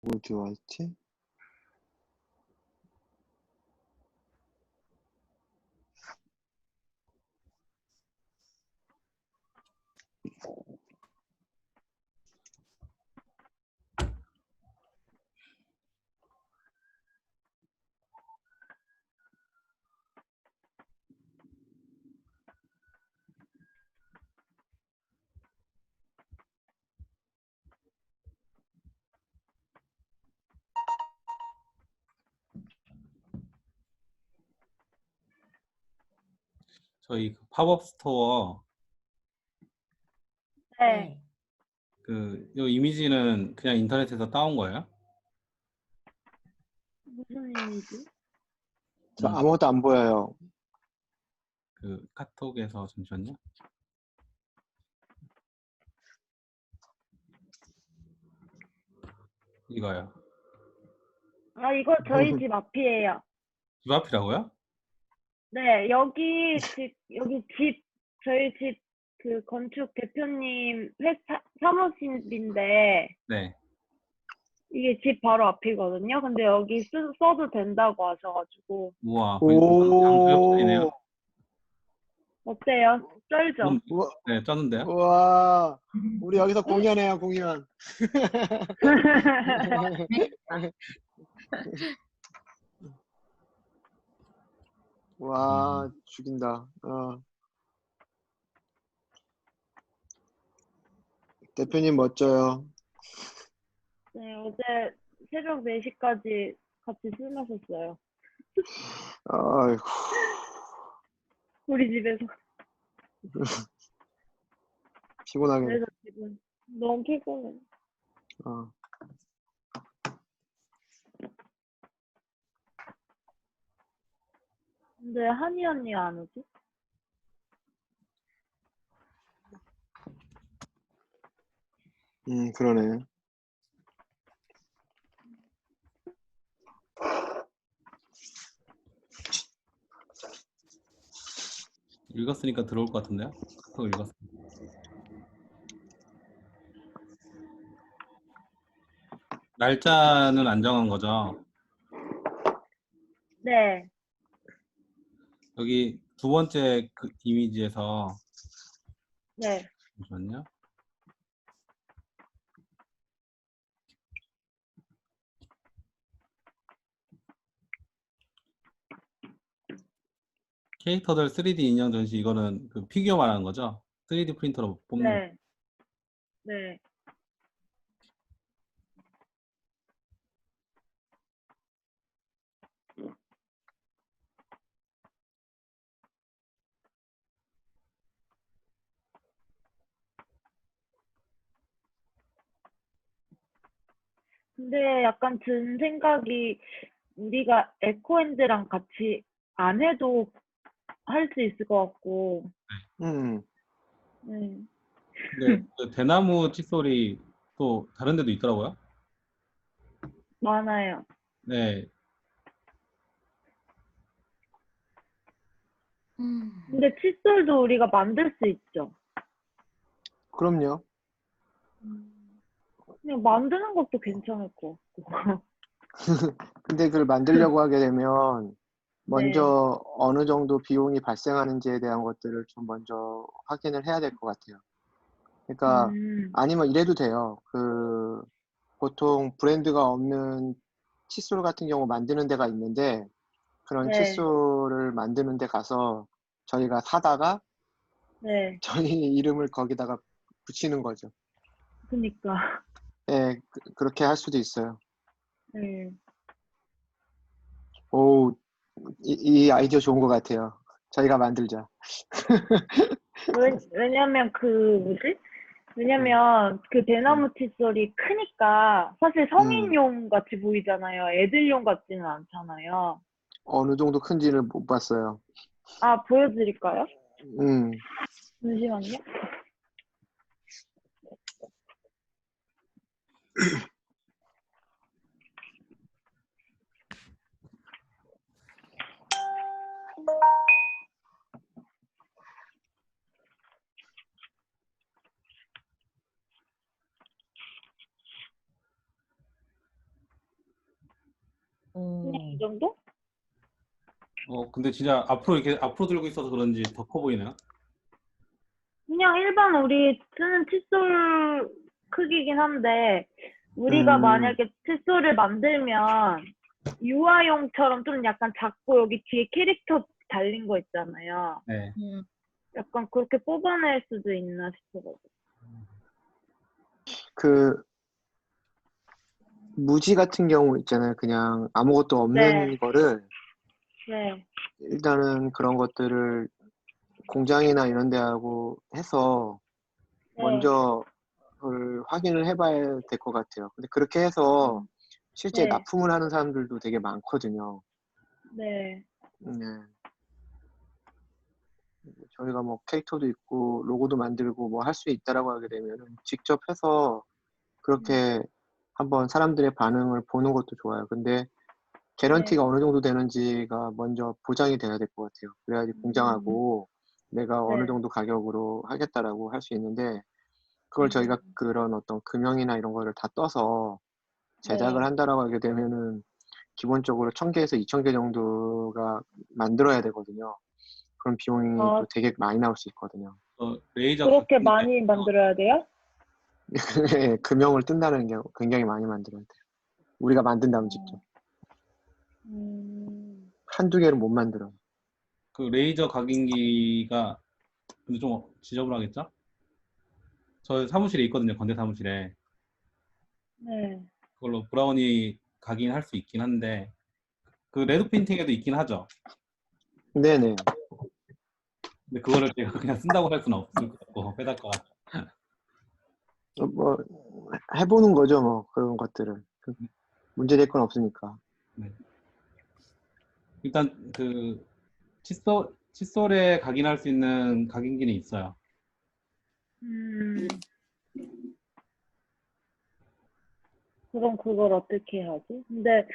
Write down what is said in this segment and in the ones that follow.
뭐 좋아했지? 저희 그 팝업 스토어 네. 요 이미지는 그냥 인터넷에서 따온 거예요? 무슨 이미지? 저 아무것도 안 보여요. 그 카톡에서 잠시만요. 이거요. 아, 이거 저희 집 앞이에요. 집 앞이라고요? 네, 여기 저희 집 그 건축 대표님 사무실인데, 네. 이게 집 바로 앞이거든요. 근데 여기 써도 된다고 하셔가지고. 우와, 거의 오, 양주역전이네요. 어때요? 쩔죠? 우와, 네, 쩌는데요? 우와, 우리 여기서 공연해요, 공연. 와, 죽인다. 대표님 멋져요. 네, 어제 새벽 4시까지 같이 술 마셨어요. 아이고, 우리 집에서. 피곤하겠네. 그래서 지금 너무 피곤해. 어. 근데 한이 언니가 안 오지? 그러네. 읽었으니까 들어올 것 같은데요? 카톡 읽었어요. 날짜는 안 정한 거죠? 네. 여기 두 번째 그 이미지에서 네. 잠시만요. 캐릭터들 3D 인형 전시 이거는 그 피규어 말하는 거죠? 3D 프린터로 뽑는 거. 네. 네. 근데 약간 든 생각이 우리가 에코핸드랑 같이 안 해도 할 수 있을 것 같고. 음, 네. 근데 그 대나무 칫솔이 또 다른 데도 있더라고요. 많아요. 네. 근데 칫솔도 우리가 만들 수 있죠. 그럼요. 그냥 만드는 것도 괜찮을 것 같고. 근데 그걸 만들려고 하게 되면 네. 먼저 어느 정도 비용이 발생하는지에 대한 것들을 좀 먼저 확인을 해야 될 것 같아요. 그러니까 음. 아니면 이래도 돼요. 보통 브랜드가 없는 칫솔 같은 경우 만드는 데가 있는데 그런 네. 칫솔을 만드는 데 가서 저희가 사다가 네. 저희 이름을 거기다가 붙이는 거죠. 그니까. 예, 그렇게 할 수도 있어요. 네. 오, 이 아이디어 좋은 것 같아요. 저희가 만들자. 왜냐면 뭐지? 음, 왜냐면 그 음, 대나무 칫솔이 크니까 사실 음. 성인용 같이 보이잖아요. 애들용 같지는 않잖아요. 어느 정도 큰지를 못 봤어요. 아, 보여드릴까요? 음, 잠시만요. 그냥 이 정도? 근데 진짜 앞으로 이렇게 앞으로 들고 있어서 그런지 더 커 보이네요. 그냥 일반 우리 쓰는 칫솔 크기긴 한데 우리가 음, 만약에 칫솔을 만들면 유아용처럼 좀 약간 작고 여기 뒤에 캐릭터 달린 거 있잖아요. 네. 약간 그렇게 뽑아낼 수도 있나 싶어가지고. 그 무지 같은 경우 있잖아요. 그냥 아무것도 없는 네, 거를 네, 일단은 그런 것들을 공장이나 이런 데하고 해서 네, 먼저 그걸 확인을 해봐야 될 것 같아요. 근데 그렇게 해서 실제 네, 납품을 하는 사람들도 되게 많거든요. 네, 네. 저희가 뭐 캐릭터도 있고 로고도 만들고 뭐 할 수 있다라고 하게 되면은 직접 해서 그렇게 한번 사람들의 반응을 보는 것도 좋아요. 근데 네, 개런티가 어느 정도 되는지가 먼저 보장이 돼야 될 것 같아요. 그래야지 음, 공장하고 내가 어느 네, 정도 가격으로 하겠다라고 할 수 있는데 그걸 저희가 그런 어떤 금형이나 이런 거를 다 떠서 제작을 네. 한다라고 하게 되면은 기본적으로 1000개에서 2000개 정도가 만들어야 되거든요. 그럼 비용이 또 아, 되게 많이 나올 수 있거든요. 레이저 그렇게 각인기 많이 만들어야 돼요? 금형을 뜬다는 게 굉장히 많이 만들어야 돼요. 우리가 만든다면 직접. 음, 한두 개는 못 만들어요. 그 레이저 각인기가 근데 좀 지저분하겠죠? 저 사무실에 있거든요. 건대 사무실에. 네. 그걸로 브라우니 각인할 수 있긴 한데 그 레드 페인팅에도 있긴 하죠. 네네. 근데 그거를 제가 그냥 쓴다고 할 수는 없을 것 같고 빼다가 뭐 해보는 거죠, 뭐 그런 것들을. 문제될 건 없으니까. 네. 일단 그 칫솔에 각인할 수 있는 각인기는 있어요. 음, 그럼 그걸 어떻게 하지? 근데,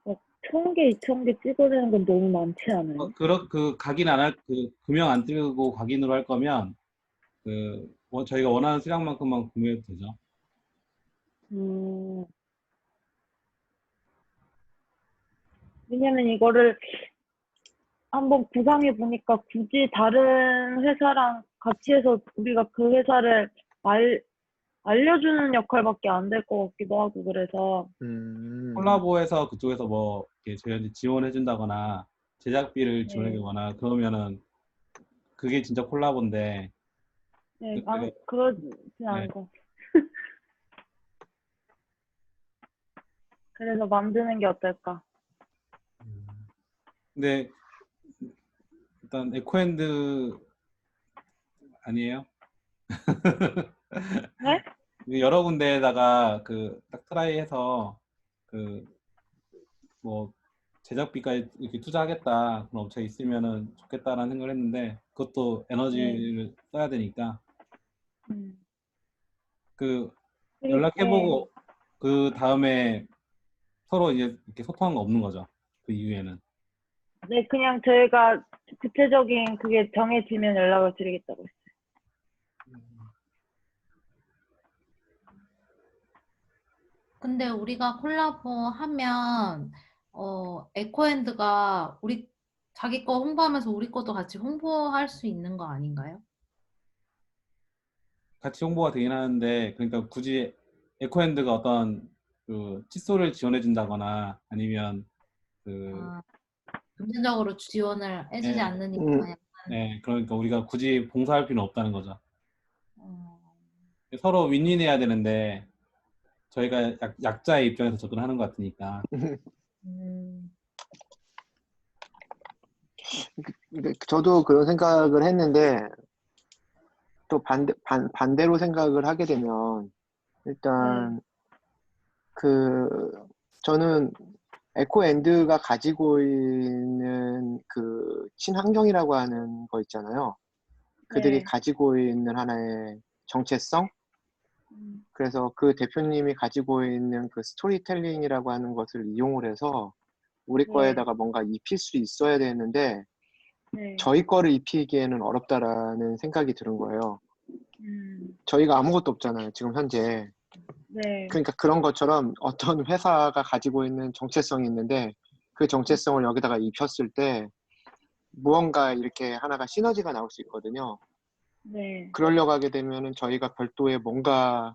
막 1000개, 2000개 찍어내는 건 너무 많지 않아요? 그 각인 안 할, 그 금형 안 띄고 각인으로 할 거면 저희가 원하는 수량만큼만 구매해도 되죠. 음, 왜냐면 이거를 한번 구상해 보니까 굳이 다른 회사랑 같이 해서 우리가 그 회사를 알려주는 역할밖에 안 될 것 같기도 하고 그래서, 콜라보해서 그쪽에서 뭐 이렇게 저희한테 지원해 준다거나 제작비를 지원해 네, 주거나 그러면은 그게 진짜 콜라보인데 네, 저희가 그러진 네. 않을 것 같아요. 그래서 만드는 게 어떨까? 근데 일단 에코핸드 아니에요? 네? 여러 군데에다가 딱 트라이해서 그 뭐 제작비까지 이렇게 투자하겠다 그런 업체 있으면은 좋겠다라는 생각을 했는데 그것도 네. 에너지를 써야 되니까 음. 그 그리고, 네. 연락해보고 그 다음에 서로 이제 이렇게 소통한 거 없는 거죠. 그 이후에는. 네, 그냥 저희가 구체적인 그게 정해지면 연락을 드리겠다고 했어요. 근데 우리가 콜라보 하면 에코핸드가 우리 자기 거 홍보하면서 우리 것도 같이 홍보할 수 있는 거 아닌가요? 같이 홍보가 되긴 하는데 그러니까 굳이 에코핸드가 어떤 그 칫솔을 지원해 준다거나 아니면 그 아, 금전적으로 지원을 해주지 예, 않는 음, 이상 예, 그러니까 우리가 굳이 봉사할 필요는 없다는 거죠. 어, 서로 윈윈해야 되는데 저희가 약자의 입장에서 접근하는 것 같으니까. 음, 저도 그런 생각을 했는데 또 반대로 생각을 하게 되면 네, 일단 그 저는 에코엔드가 가지고 있는 그 친환경이라고 하는 거 있잖아요. 그들이 네, 가지고 있는 하나의 정체성? 그래서 그 대표님이 가지고 있는 그 스토리텔링이라고 하는 것을 이용을 해서 우리 네, 거에다가 뭔가 입힐 수 있어야 되는데 네, 저희 거를 입히기에는 어렵다라는 생각이 드는 거예요. 음, 저희가 아무것도 없잖아요, 지금 현재. 네. 그러니까 그런 것처럼 어떤 회사가 가지고 있는 정체성이 있는데 그 정체성을 여기다가 입혔을 때 무언가 이렇게 하나가 시너지가 나올 수 있거든요. 네. 그러려고 하게 되면은 저희가 별도의 뭔가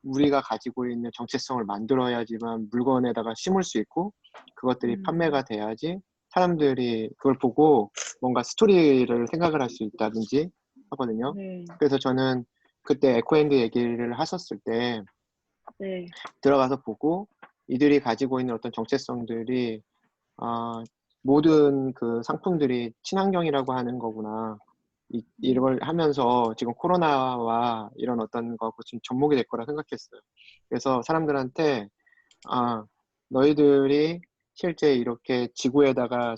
우리가 가지고 있는 정체성을 만들어야지만 물건에다가 심을 수 있고 그것들이 판매가 돼야지 사람들이 그걸 보고 뭔가 스토리를 생각을 할 수 있다든지 하거든요. 네. 그래서 저는 그때 에코핸드 얘기를 하셨을 때 네. 들어가서 보고 이들이 가지고 있는 어떤 정체성들이 모든 그 상품들이 친환경이라고 하는 거구나. 이걸 하면서 지금 코로나와 이런 어떤 거하고 지금 접목이 될 거라 생각했어요. 그래서 사람들한테 너희들이 실제 이렇게 지구에다가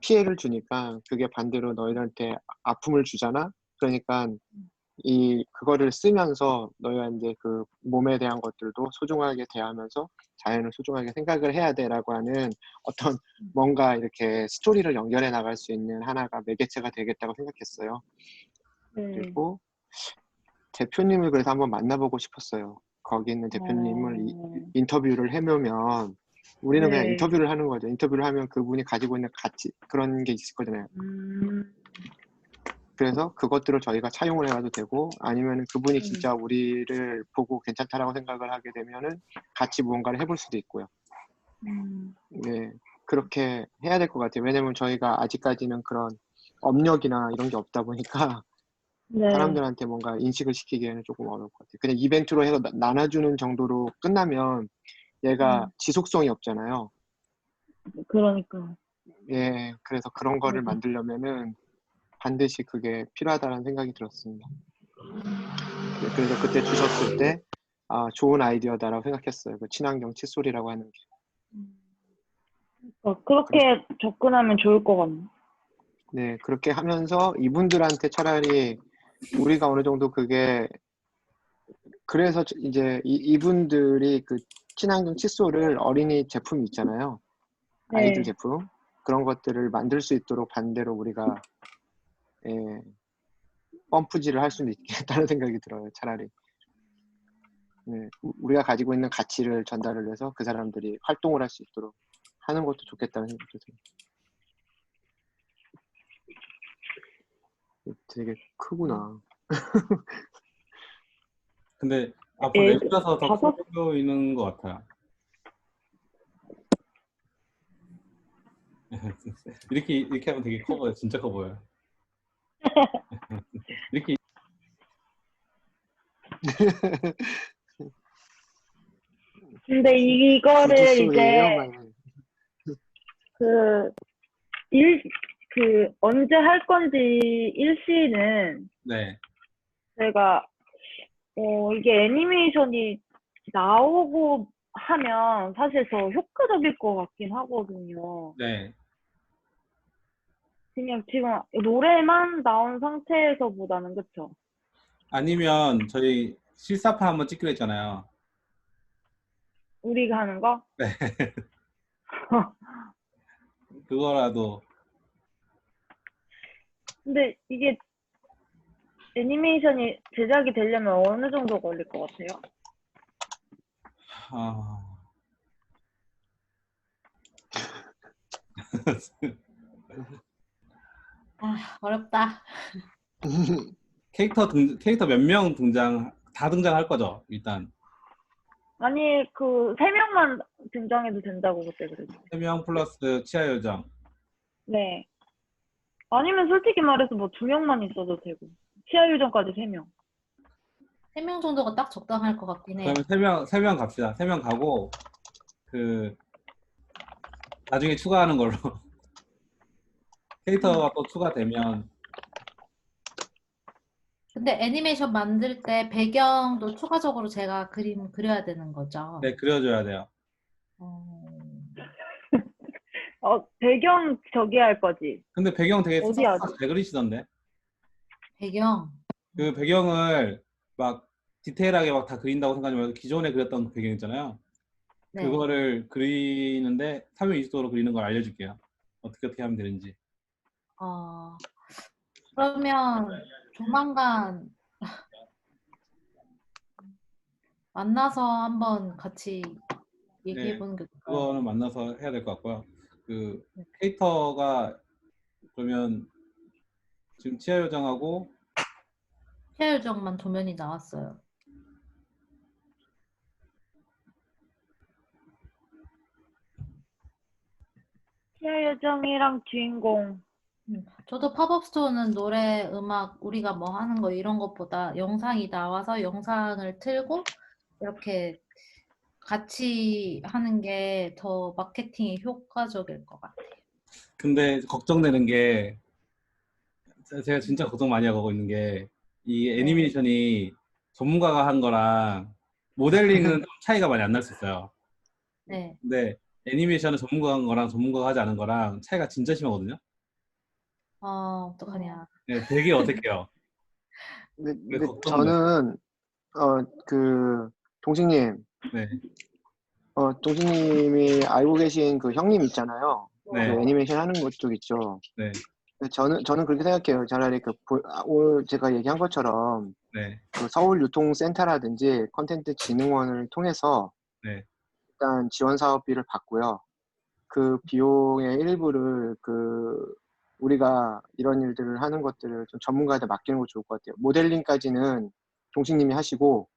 피해를 주니까 그게 반대로 너희들한테 아픔을 주잖아. 그러니까 그거를 쓰면서 너희가 이제 그 몸에 대한 것들도 소중하게 대하면서 자연을 소중하게 생각을 해야 돼라고 하는 어떤 뭔가 이렇게 스토리를 연결해 나갈 수 있는 하나가 매개체가 되겠다고 생각했어요. 네. 그리고 대표님을 그래서 한번 만나보고 싶었어요. 거기 있는 대표님을 인터뷰를 해보면 우리는 그냥 네. 인터뷰를 하는 거죠. 인터뷰를 하면 그분이 가지고 있는 가치 그런 게 있을 거잖아요. 그래서 그것들을 저희가 차용을 해가도 되고 아니면 그분이 진짜 우리를 보고 괜찮다라고 생각을 하게 되면은 같이 무언가를 해볼 수도 있고요. 네, 그렇게 해야 될 것 같아요. 왜냐면 저희가 아직까지는 그런 업력이나 이런 게 없다 보니까 네. 사람들한테 뭔가 인식을 시키기에는 조금 어려울 것 같아요. 그냥 이벤트로 해서 나눠주는 정도로 끝나면 얘가 지속성이 없잖아요. 그러니까. 예, 그래서 그런 거를 만들려면은 반드시 그게 필요하다는 생각이 들었습니다. 네, 그래서 그때 주셨을 때 좋은 아이디어다라고 생각했어요. 그 친환경 칫솔이라고 하는 게. 그렇게 접근하면 좋을 것 같네. 네, 그렇게 하면서 이분들한테 차라리 우리가 어느 정도 그게 그래서 이제 이분들이 그 친환경 칫솔을 어린이 제품이 있잖아요. 아이들 네. 제품 그런 것들을 만들 수 있도록 반대로 우리가 펌프질을 할 수는 있겠다는 생각이 들어요. 차라리. 네, 우리가 가지고 있는 가치를 전달을 해서 그 사람들이 활동을 할 수 있도록 하는 것도 좋겠다는 생각이 들어요. 되게 크구나. 근데 앞으로 내비가서 더 다섯, 커 보이는 것 같아요. 이렇게 하면 되게 커 보여요. 진짜 커 보여요. 이렇게 근데 이거를 구두 이제 소리예요? 막 이런. 언제 할 건지 일시는 네. 제가 이게 애니메이션이 나오고 하면 사실 더 효과적일 것 같긴 하거든요. 네. 그냥 지금 노래만 나온 상태에서보다는 그쵸? 아니면 저희 실사판 한번 찍기로 했잖아요. 우리가 하는 거? 네. 그거라도 근데 이게 애니메이션이 제작이 되려면 어느 정도 걸릴 것 같아요? 어렵다. 캐릭터 몇 명 다 등장할 거죠, 일단. 아니, 3명만 등장해도 된다고 그때 그랬죠. 3명 플러스 치아 요정. 네. 아니면 솔직히 말해서 뭐 2명만 있어도 되고. 치아 유정까지 3명. 3명 정도가 딱 적당할 것 같긴 해요. 그러면 3명 갑시다. 3명 가고, 나중에 추가하는 걸로. 캐릭터가 또 추가되면. 근데 애니메이션 만들 때 배경도 추가적으로 제가 그림 그려야 되는 거죠. 네, 그려줘야 돼요. 배경 저기 할 거지. 근데 배경 되게 어디 하지? 잘 그리시던데. 배경. 그 배경을 막 디테일하게 막 다 그린다고 생각하지 말고 기존에 그렸던 그 배경 있잖아요. 네. 그거를 그리는데 360도로 그리는 걸 알려줄게요. 어떻게 하면 되는지. 그러면 조만간 만나서 한번 같이 얘기해 네, 보는 게 좋을 것 같아요. 그거는 만나서 해야 될 것 같고요. 그 네. 캐릭터가 그러면 지금 치아 요정하고 피아 요정만 도면이 나왔어요. 피아 요정이랑 주인공. 저도 팝업 스토어는 노래, 음악, 우리가 뭐 하는 거 이런 것보다 영상이 나와서 영상을 틀고 이렇게 같이 하는 게 더 마케팅이 효과적일 것 같아요. 근데 걱정되는 게 제가 진짜 걱정 많이 하고 있는 게 이 네. 애니메이션이 전문가가 한 거랑 모델링은 좀 차이가 많이 안 날 수 있어요. 네. 근데 애니메이션은 전문가가 한 거랑 전문가가 하지 않은 거랑 차이가 진짜 심하거든요. 어떡하냐. 네, 되게 어색해요. 그게 근데 걱정돼요. 저는 그 동식님, 네, 동식님이 알고 계신 그 형님 있잖아요. 그 네, 애니메이션 하는 것 쪽 있죠. 네, 근데 저는 그렇게 생각해요. 차라리 오늘 제가 얘기한 것처럼 네, 그 서울유통센터라든지 컨텐츠진흥원을 통해서 네. 일단 지원 사업비를 받고요. 그 비용의 일부를 우리가 이런 일들을 하는 것들을 좀 전문가한테 맡기는 거 좋을 것 같아요. 모델링까지는 동식님이 하시고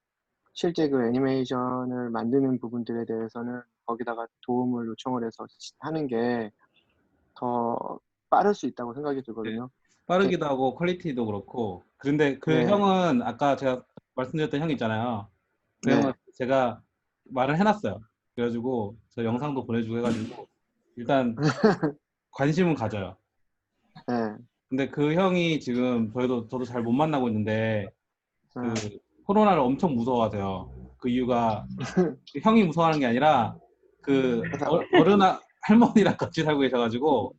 실제 그 애니메이션을 만드는 부분들에 대해서는 거기다가 도움을 요청을 해서 하는 게 더 빠를 수 있다고 생각이 네. 들거든요. 이렇게, 빠르기도 하고 퀄리티도 그렇고. 그런데 그 네, 형은 아까 제가 말씀드렸던 형 있잖아요. 그 형은 네, 제가 말을 해놨어요. 그래가지고 저 영상도 보내주고 해가지고 일단 관심은 가져요. 네, 근데 그 형이 지금 저도 잘 못 만나고 있는데 그 네. 코로나를 엄청 무서워하세요. 그 이유가 그 형이 무서워하는 게 아니라 그 어른 할머니랑 같이 살고 계셔가지고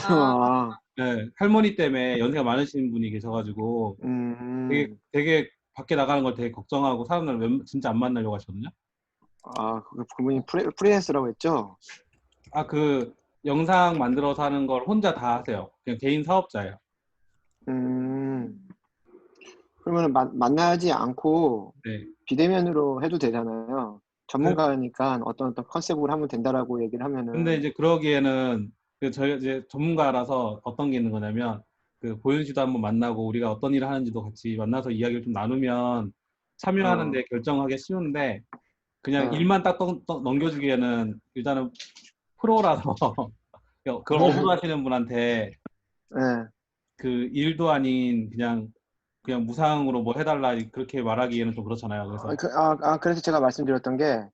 아, 네, 할머니 때문에 연세가 많으신 분이 계셔가지고 되게 밖에 나가는 걸 되게 걱정하고 사람들 진짜 안 만나려고 하시거든요. 그분이 프리랜서라고 했죠? 아, 그 영상 만들어서 하는 걸 혼자 다 하세요. 그냥 개인 사업자예요. 음, 그러면 만나지 않고 네. 비대면으로 해도 되잖아요. 그- 전문가니까 어떤 컨셉으로 하면 된다라고 얘기를 근데 하면은, 이제 그러기에는 저희 이제 전문가라서 어떤 게 있는 거냐면 그 보윤 씨도 한번 만나고 우리가 어떤 일을 하는지도 같이 만나서 이야기를 좀 나누면 참여하는데 어, 결정하기 쉬운데 그냥 예. 일만 딱 넘겨주기에는 일단은 프로라서 그걸 업으로 하시는 분한테 예. 그 일도 아닌 그냥 무상으로 뭐 해달라 그렇게 말하기에는 좀 그렇잖아요. 그래서 그래서 제가 말씀드렸던 게,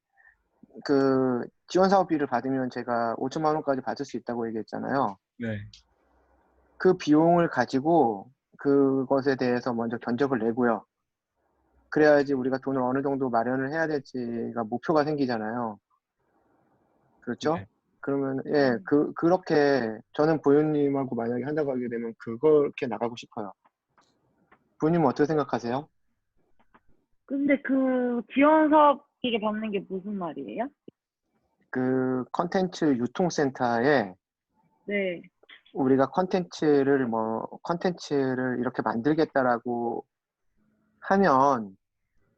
지원 사업비를 받으면 제가 5천만 원까지 받을 수 있다고 얘기했잖아요. 네, 그 비용을 가지고 그것에 대해서 먼저 견적을 내고요. 그래야지 우리가 돈을 어느 정도 마련을 해야 될지가 목표가 생기잖아요. 그렇죠? 네. 그러면, 예, 그렇게, 저는 보현님하고 만약에 한다고 하게 되면 그렇게 나가고 싶어요. 보현님은 어떻게 생각하세요? 근데 그 지원 사업 이게 받는 게 무슨 말이에요? 그 컨텐츠 유통센터에 네, 우리가 컨텐츠를 이렇게 만들겠다라고 하면,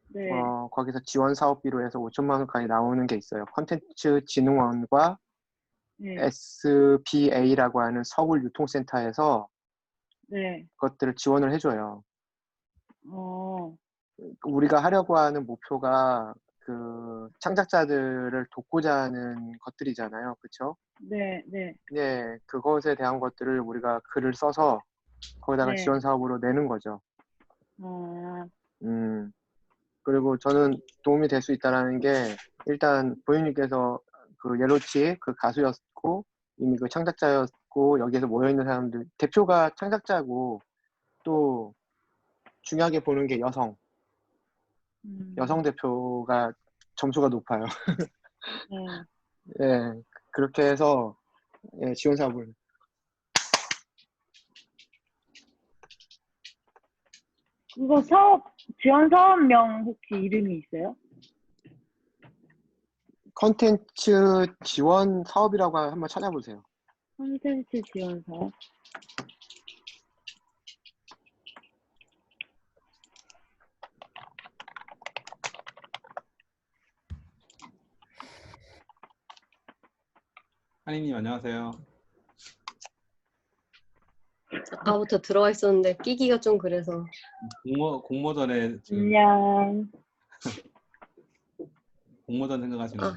네, 거기서 지원 사업비로 해서 5천만 원까지 나오는 게 있어요. 컨텐츠 진흥원과 네, SBA라고 하는 서울 유통센터에서 네. 그것들을 지원을 해줘요. 어, 우리가 하려고 하는 목표가 그 창작자들을 돕고자 하는 것들이잖아요. 그쵸? 네, 네, 네, 그것에 대한 것들을 우리가 글을 써서 거기다가 네. 지원 사업으로 내는 거죠. 어, 음, 그리고 저는 도움이 될 수 있다라는 게 일단 보윤님께서 그 옐로치 그 가수였고 이미 그 창작자였고 여기에서 모여있는 사람들 대표가 창작자고 또 중요하게 보는 게 여성 음, 대표가 점수가 높아요. 네. 예, 그렇게 해서 예, 지원 사업을 그거 지원 사업명 혹시 이름이 있어요? 컨텐츠 지원 사업이라고 한번 찾아보세요. 콘텐츠 지원 사업? 한이님 안녕하세요. 아까부터 들어와 있었는데 끼기가 좀 그래서. 공모전에 지금 안녕. 공모전 생각하시는 거.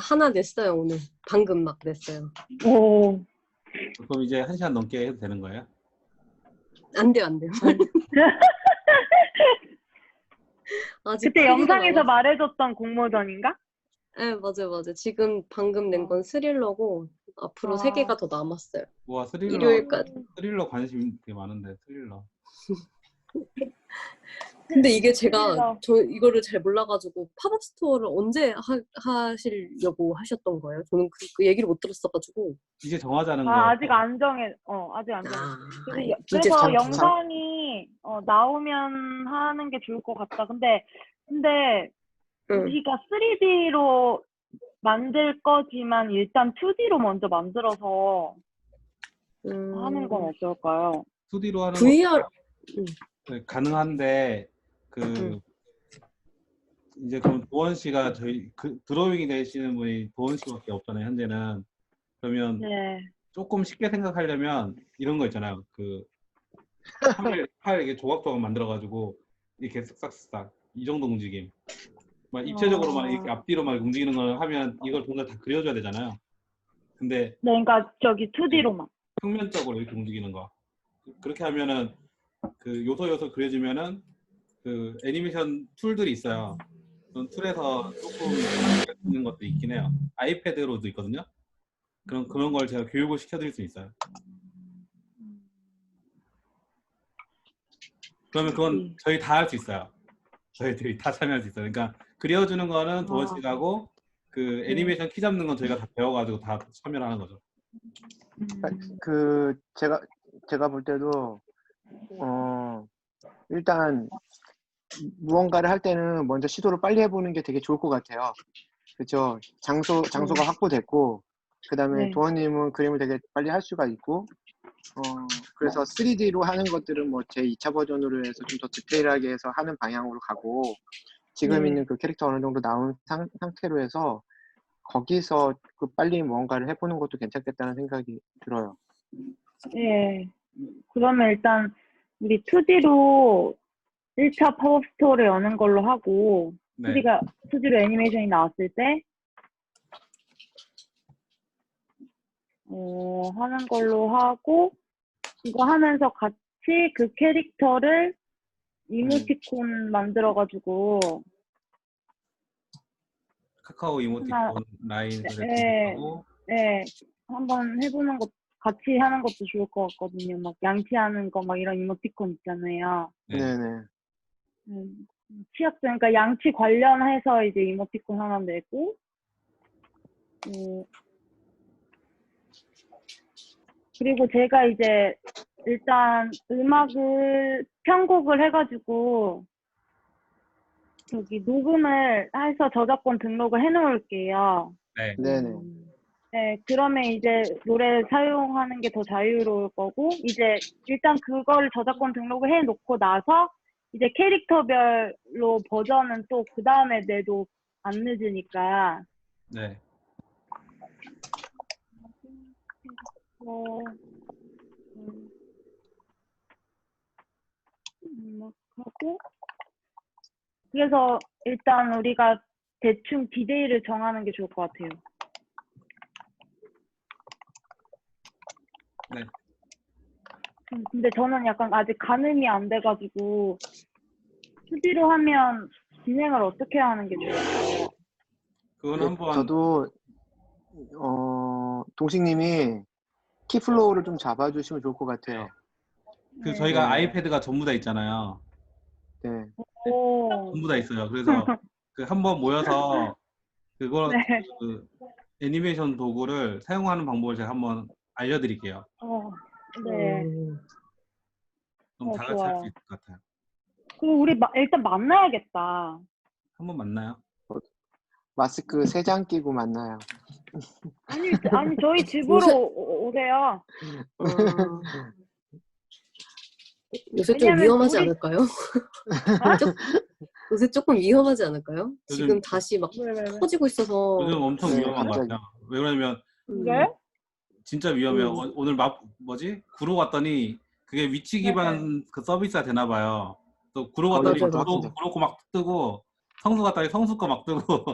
하나 냈어요, 오늘. 방금 막 냈어요. 오. 그럼 이제 1시간 넘게 해도 되는 거예요? 안 돼요, 안 돼요. 아직 그때 크기가 영상에서 남았- 말해줬던 공모전인가? 네, 맞아요. 지금 방금 낸 건 스릴러고 앞으로 아. 3개가 더 남았어요. 와 일요일까지. 스릴러 관심 되게 많은데 스릴러. 근데 이게 제가 스릴러. 저 이거를 잘 몰라가지고 팝업 스토어를 언제 하시려고 하셨던 거예요? 저는 그 얘기를 못 들었어가지고. 이제 정하자는 거. 아직 안 정해. 아직 안 정해. 이제 그래서 참 영상이 나오면 하는 게 좋을 것 같다. 근데 우리가 3D로 만들 거지만 일단 2D로 먼저 만들어서 하는 건 어떨까요? 2D로 하는 VR 거 가능한데 이제 그럼 도원 씨가 저희 드로잉이 되시는 분이 도원 씨밖에 없잖아요 현재는. 그러면 네. 조금 쉽게 생각하려면 이런 거 있잖아요. 팔 이게 조각조각 만들어가지고 이렇게 쓱싹쓱싹 이 정도 움직임. 막 입체적으로만 이렇게 앞뒤로 막 움직이는 걸 하면 이걸 동작 다 그려줘야 되잖아요. 근데 네, 그러니까 저기 2D로만. 평면적으로 이렇게 움직이는 거. 그렇게 하면은 요소 그려지면은 애니메이션 툴들이 있어요. 그런 툴에서 조금 있는 것도 있긴 해요. 아이패드로도 있거든요. 그런 걸 제가 교육을 시켜드릴 수 있어요. 그러면 그건 저희 다 할 수 있어요. 저희들이 다 참여할 수 있어요. 그러니까 그려주는 거는 도원 씨가 하고 애니메이션 키 잡는 건 저희가 다 배워가지고 다 참여를 하는 거죠. 제가 볼 때도 일단 무언가를 할 때는 먼저 시도를 빨리 해보는 게 되게 좋을 것 같아요. 그렇죠. 장소가 확보됐고 그다음에 네. 도원님은 그림을 되게 빨리 할 수가 있고 그래서 3D로 하는 것들은 뭐 제 2차 버전으로 해서 좀 더 디테일하게 해서 하는 방향으로 가고 지금 있는 그 캐릭터 어느 정도 나온 상태로 해서 거기서 빨리 뭔가를 해보는 것도 괜찮겠다는 생각이 들어요. 예. 그러면 일단 우리 2D로 1차 팝업 스토어를 여는 걸로 하고 네. 2D로 애니메이션이 나왔을 때 하는 걸로 하고 이거 하면서 같이 그 캐릭터를 이모티콘 만들어가지고 카카오 이모티콘 라인 네. 하고 네, 한번 해보는 것 같이 하는 것도 좋을 것 같거든요. 막 양치하는 거 막 이런 이모티콘 있잖아요. 네네. 취약점, 그러니까 양치 관련해서 이제 이모티콘 하나 내고, 그리고 제가 이제 일단 음악을 편곡을 해가지고 저기 녹음을 해서 저작권 등록을 해놓을게요. 네. 네네. 네, 그러면 이제 노래 사용하는 게 더 자유로울 거고, 이제 일단 그걸 저작권 등록을 해놓고 나서 이제 캐릭터별로 버전은 또 그 다음에 내도 안 늦으니까. 네. 하고 그래서 일단 우리가 대충 디테일을 정하는 게 좋을 것 같아요. 네. 근데 저는 약간 아직 가늠이 안 돼가지고 2D로 하면 진행을 어떻게 하는 게 좋을까요? 그건 네, 한번 저도 동식님이 키플로우를 좀 잡아주시면 좋을 것 같아요. 저희가 네. 아이패드가 전부 다 있잖아요. 네. 오. 전부 다 있어요. 그래서 한번 모여서 그거 네. 애니메이션 도구를 사용하는 방법을 제가 한번 알려드릴게요. 네. 그럼 다 같이 할 좋아요. 수 있을 것 같아요. 그럼 우리 일단 만나야겠다. 한번 만나요? 마스크 3장 끼고 만나요. 아니 저희 집으로 오세요. 요새 좀 왜냐면 위험하지 우리- 않을까요? 요새 조금 위험하지 않을까요? 지금 다시 막 왜? 터지고 있어서. 요즘 엄청 네, 위험한 것 갑자기. 같아요. 왜 그러냐면 이게? 진짜 위험해요. 음. 오늘 구로 갔더니 그게 위치 기반 그 서비스가 되나 봐요. 또 구로 갔더니 맞아요, 구로 거 막 뜨고 성수 갔더니 성수 거 막 뜨고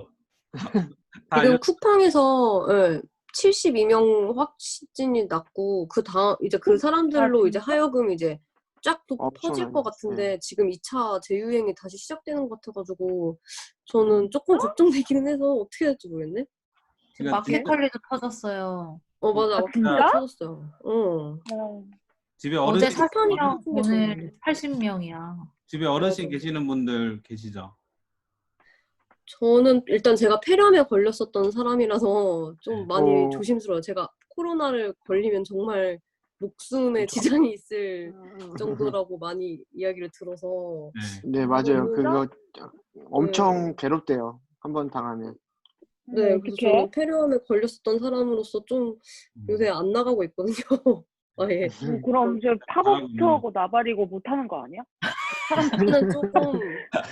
다 지금 알려. 쿠팡에서 72명 확진이 났고 그 다음 이제 그 사람들로 이제 진짜? 하여금 이제 쫙 퍼질 엄청나네. 것 같은데 지금 2차 재유행이 다시 시작되는 것 같아가지고 저는 조금 걱정되기는 해서 어떻게 될지 모르겠네. 지금 그러니까 마켓컬리도 터졌어요. 맞아. 아, 진짜? 터졌어요. 집에 어제 어르신 40명, 어르신 오늘 계셨는데. 80명이야. 집에 어르신 맞아. 계시는 분들 계시죠? 저는 일단 제가 폐렴에 걸렸었던 사람이라서 좀 많이 어. 조심스러워요. 제가 코로나를 걸리면 정말 목숨에 지장이 있을 정도라고 많이 이야기를 들어서 네. 네, 맞아요. 진짜? 그거 엄청 괴롭대요. 한번 당하면. 네, 그래서 어떡해? 저는 폐렴에 걸렸었던 사람으로서 좀 요새 안 나가고 있거든요. 아예. 그럼 저 팝업 스토어고 나발이고 못하는 거 아니야? 사람들은 조금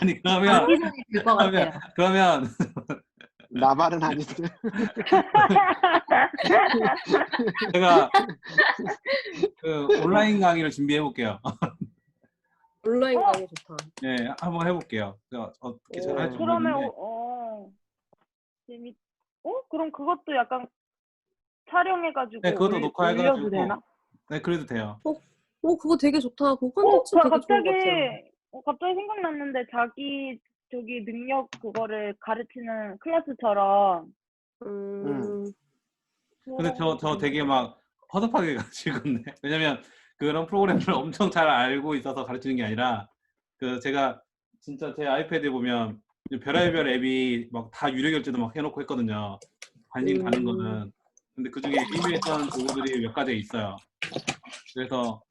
아니 그러면 장기전이 될 것 같아요. 그러면 나발은 아닌데. 제가 그 온라인 강의를 준비해 볼게요. 온라인 강의 좋다. 네, 한번 해볼게요. 제가 어떻게 잘 할지 그러면 모르겠는데. 재밌. 그럼 그것도 약간 촬영해가지고 네, 그것도 올려도 녹화해가지고. 되나? 네, 그래도 돼요. 그거 되게 좋다. 그거 콘텐츠 되게 좋은 것 같아요. 갑자기 생각났는데 자기 저기 능력 그거를 가르치는 클래스처럼. 근데 저 되게 막 허접하게 가르치건데. 왜냐면 그런 프로그램을 엄청 잘 알고 있어서 가르치는 게 아니라 제가 진짜 제 아이패드에 보면 별의별 앱이 막 다 유료 결제도 막 해놓고 했거든요. 관심 가는 거는. 근데 그중에 애니메이션 도구들이 몇 가지 있어요. 그래서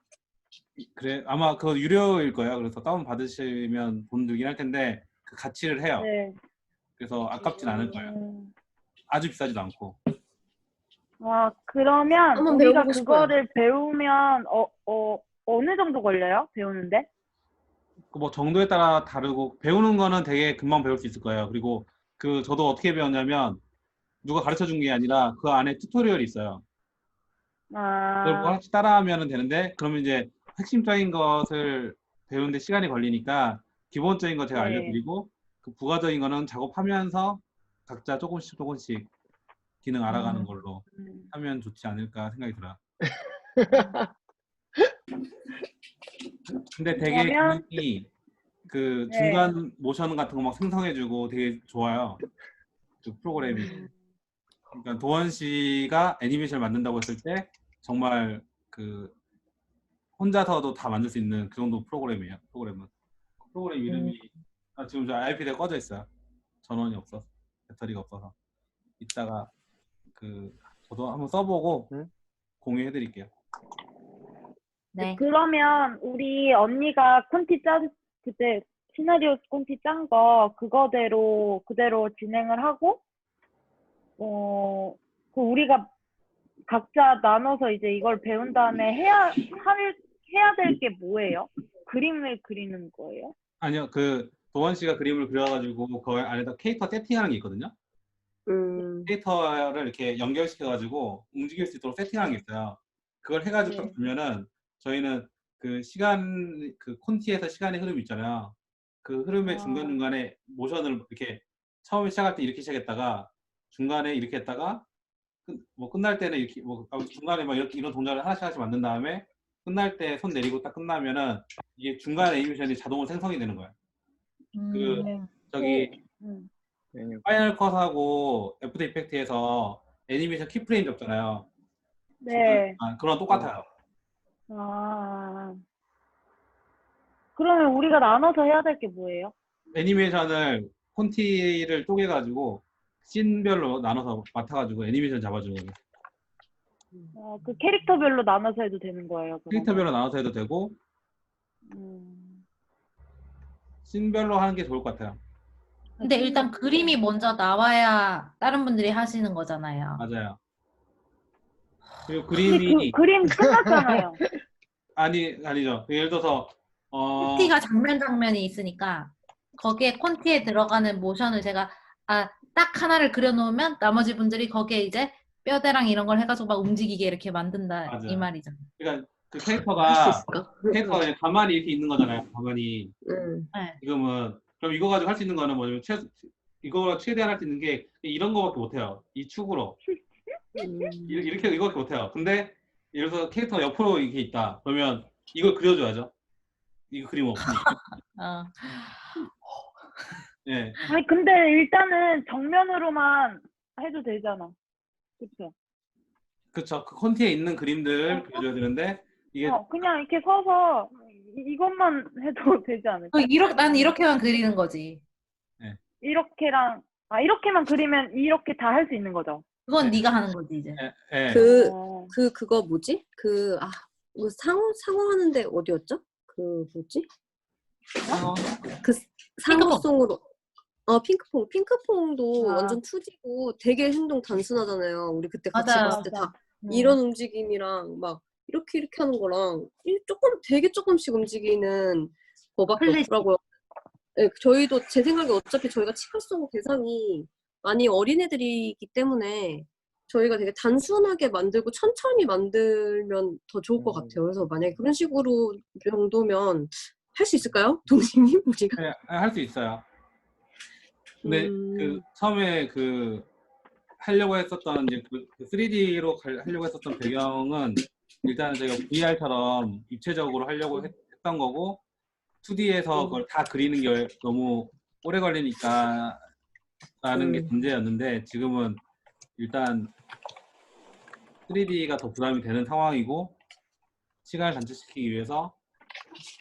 아마 그거 유료일 거예요. 그래서 다운 받으시면 돈 들긴 할 텐데 그 가치를 해요. 네. 그래서 아깝진 않을 거예요. 아주 비싸지도 않고. 그러면 한번 우리가 배워보고 싶어요. 그거를 배우면 어느 정도 걸려요? 배우는데? 뭐 정도에 따라 다르고 배우는 거는 되게 금방 배울 수 있을 거예요. 그리고 저도 어떻게 배웠냐면 누가 가르쳐 준 게 아니라 그 안에 튜토리얼이 있어요. 그걸 뭐 하나씩 따라하면 되는데 그러면 이제 핵심적인 것을 배우는데 시간이 걸리니까 기본적인 거 제가 네. 알려드리고 그 부가적인 거는 작업하면서 각자 조금씩 기능 알아가는 걸로 하면 좋지 않을까 생각이 들어요. 근데 되게 그러면- 기능이 그 네. 중간 모션 같은 거 막 생성해주고 되게 좋아요. 그 프로그램이. 그러니까 도원 씨가 애니메이션을 만든다고 했을 때 정말 그 혼자서도 다 만들 수 있는 그 정도 프로그램이에요. 프로그램 이름이 지금 저 아이패드에 꺼져 있어요. 전원이 없어서 배터리가 없어서 이따가 저도 한번 써보고 공유해드릴게요. 네. 그러면 우리 언니가 그때 시나리오 콘티 짠 거 그대로 진행을 하고 그 우리가 각자 나눠서 이제 이걸 배운 다음에 해야 될 게 뭐예요? 그림을 그리는 거예요? 아니요, 도원 씨가 그림을 그려가지고 그 안에다 캐릭터 세팅하는 게 있거든요. 캐릭터를 이렇게 연결시켜가지고 움직일 수 있도록 세팅하는 게 있어요. 그걸 해가지고 딱 보면은 저희는 그 콘티에서 시간의 흐름이 있잖아요. 그 흐름의 중간중간에 모션을 이렇게 처음에 시작할 때 이렇게 시작했다가 중간에 이렇게 했다가 끝날 때는 이렇게 중간에 막 이런 동작을 하나씩 만든 다음에 끝날 때 손 내리고 딱 끝나면은 이게 중간 애니메이션이 자동으로 생성이 되는 거예요. 파이널 컷하고 애프터 이펙트에서 애니메이션 키프레임 잡잖아요. 네. 그런 똑같아요. 그러면 우리가 나눠서 해야 될 게 뭐예요? 애니메이션을 콘티를 쪼개가지고 씬별로 나눠서 맡아가지고 애니메이션 잡아주는 거예요. 그 캐릭터별로 나눠서 해도 되는 거예요? 그러면? 캐릭터별로 나눠서 해도 되고 씬별로 하는 게 좋을 것 같아요. 근데 일단 그림이 먼저 나와야 다른 분들이 하시는 거잖아요. 맞아요. 그리고 근데 그림이 그림 끝났잖아요. 아니죠. 예를 들어서 콘티가 장면이 있으니까 거기에 콘티에 들어가는 모션을 제가 딱 하나를 그려놓으면 나머지 분들이 거기에 이제 뼈대랑 이런 걸 해가지고 막 움직이게 이렇게 만든다 이 맞아요. 말이잖아. 그러니까 그 할 수 캐릭터가 있을까? 그냥 가만히 이렇게 있는 거잖아요. 가만히. 네. 지금은 그럼 이거 가지고 할 수 있는 거는 뭐냐면 이거 최대한 할 수 있는 게 이런 거밖에 못 해요. 이 축으로 이렇게 이거밖에 못 해요. 근데 예를 들어서 캐릭터 옆으로 이렇게 있다. 그러면 이걸 그려줘야죠. 이거 그림 없으니까. 어. 예. 아니 근데 일단은 정면으로만 해도 되잖아. 그쵸? 그쵸. 그 콘티에 있는 그림들 그려줘야 되는데 이게 그냥 이렇게 서서 이것만 해도 되지 않을까? 난 이렇게만 그리는 거지. 이렇게랑 이렇게만 그리면 이렇게 다 할 수 있는 거죠. 그건 네. 네가 하는 거지 이제. 예. 그거 뭐지? 이거 상호하는데 어디였죠? 그 뭐지? 그 상호송으로 핑크퐁도 완전 2D고 되게 행동 단순하잖아요. 우리 그때 같이 맞아요. 봤을 때 다 이런 움직임이랑 막 이렇게 하는 거랑 되게 조금씩 움직이는 거밖에 플래시. 없더라고요. 네, 저희도 제 생각에 어차피 저희가 치카송 대상이 많이 어린애들이기 때문에 저희가 되게 단순하게 만들고 천천히 만들면 더 좋을 것 같아요. 그래서 만약에 그런 식으로 정도면 할 수 있을까요? 동식님 우리가? 네, 할 수 있어요. 근데 그 처음에 그 하려고 했었던 이제 그 3D로 하려고 했었던 배경은 일단은 저희가 VR처럼 입체적으로 하려고 했던 거고 2D에서 그걸 다 그리는 게 너무 오래 걸리니까 라는 게 문제였는데 지금은 일단 3D가 더 부담이 되는 상황이고 시간을 단축시키기 위해서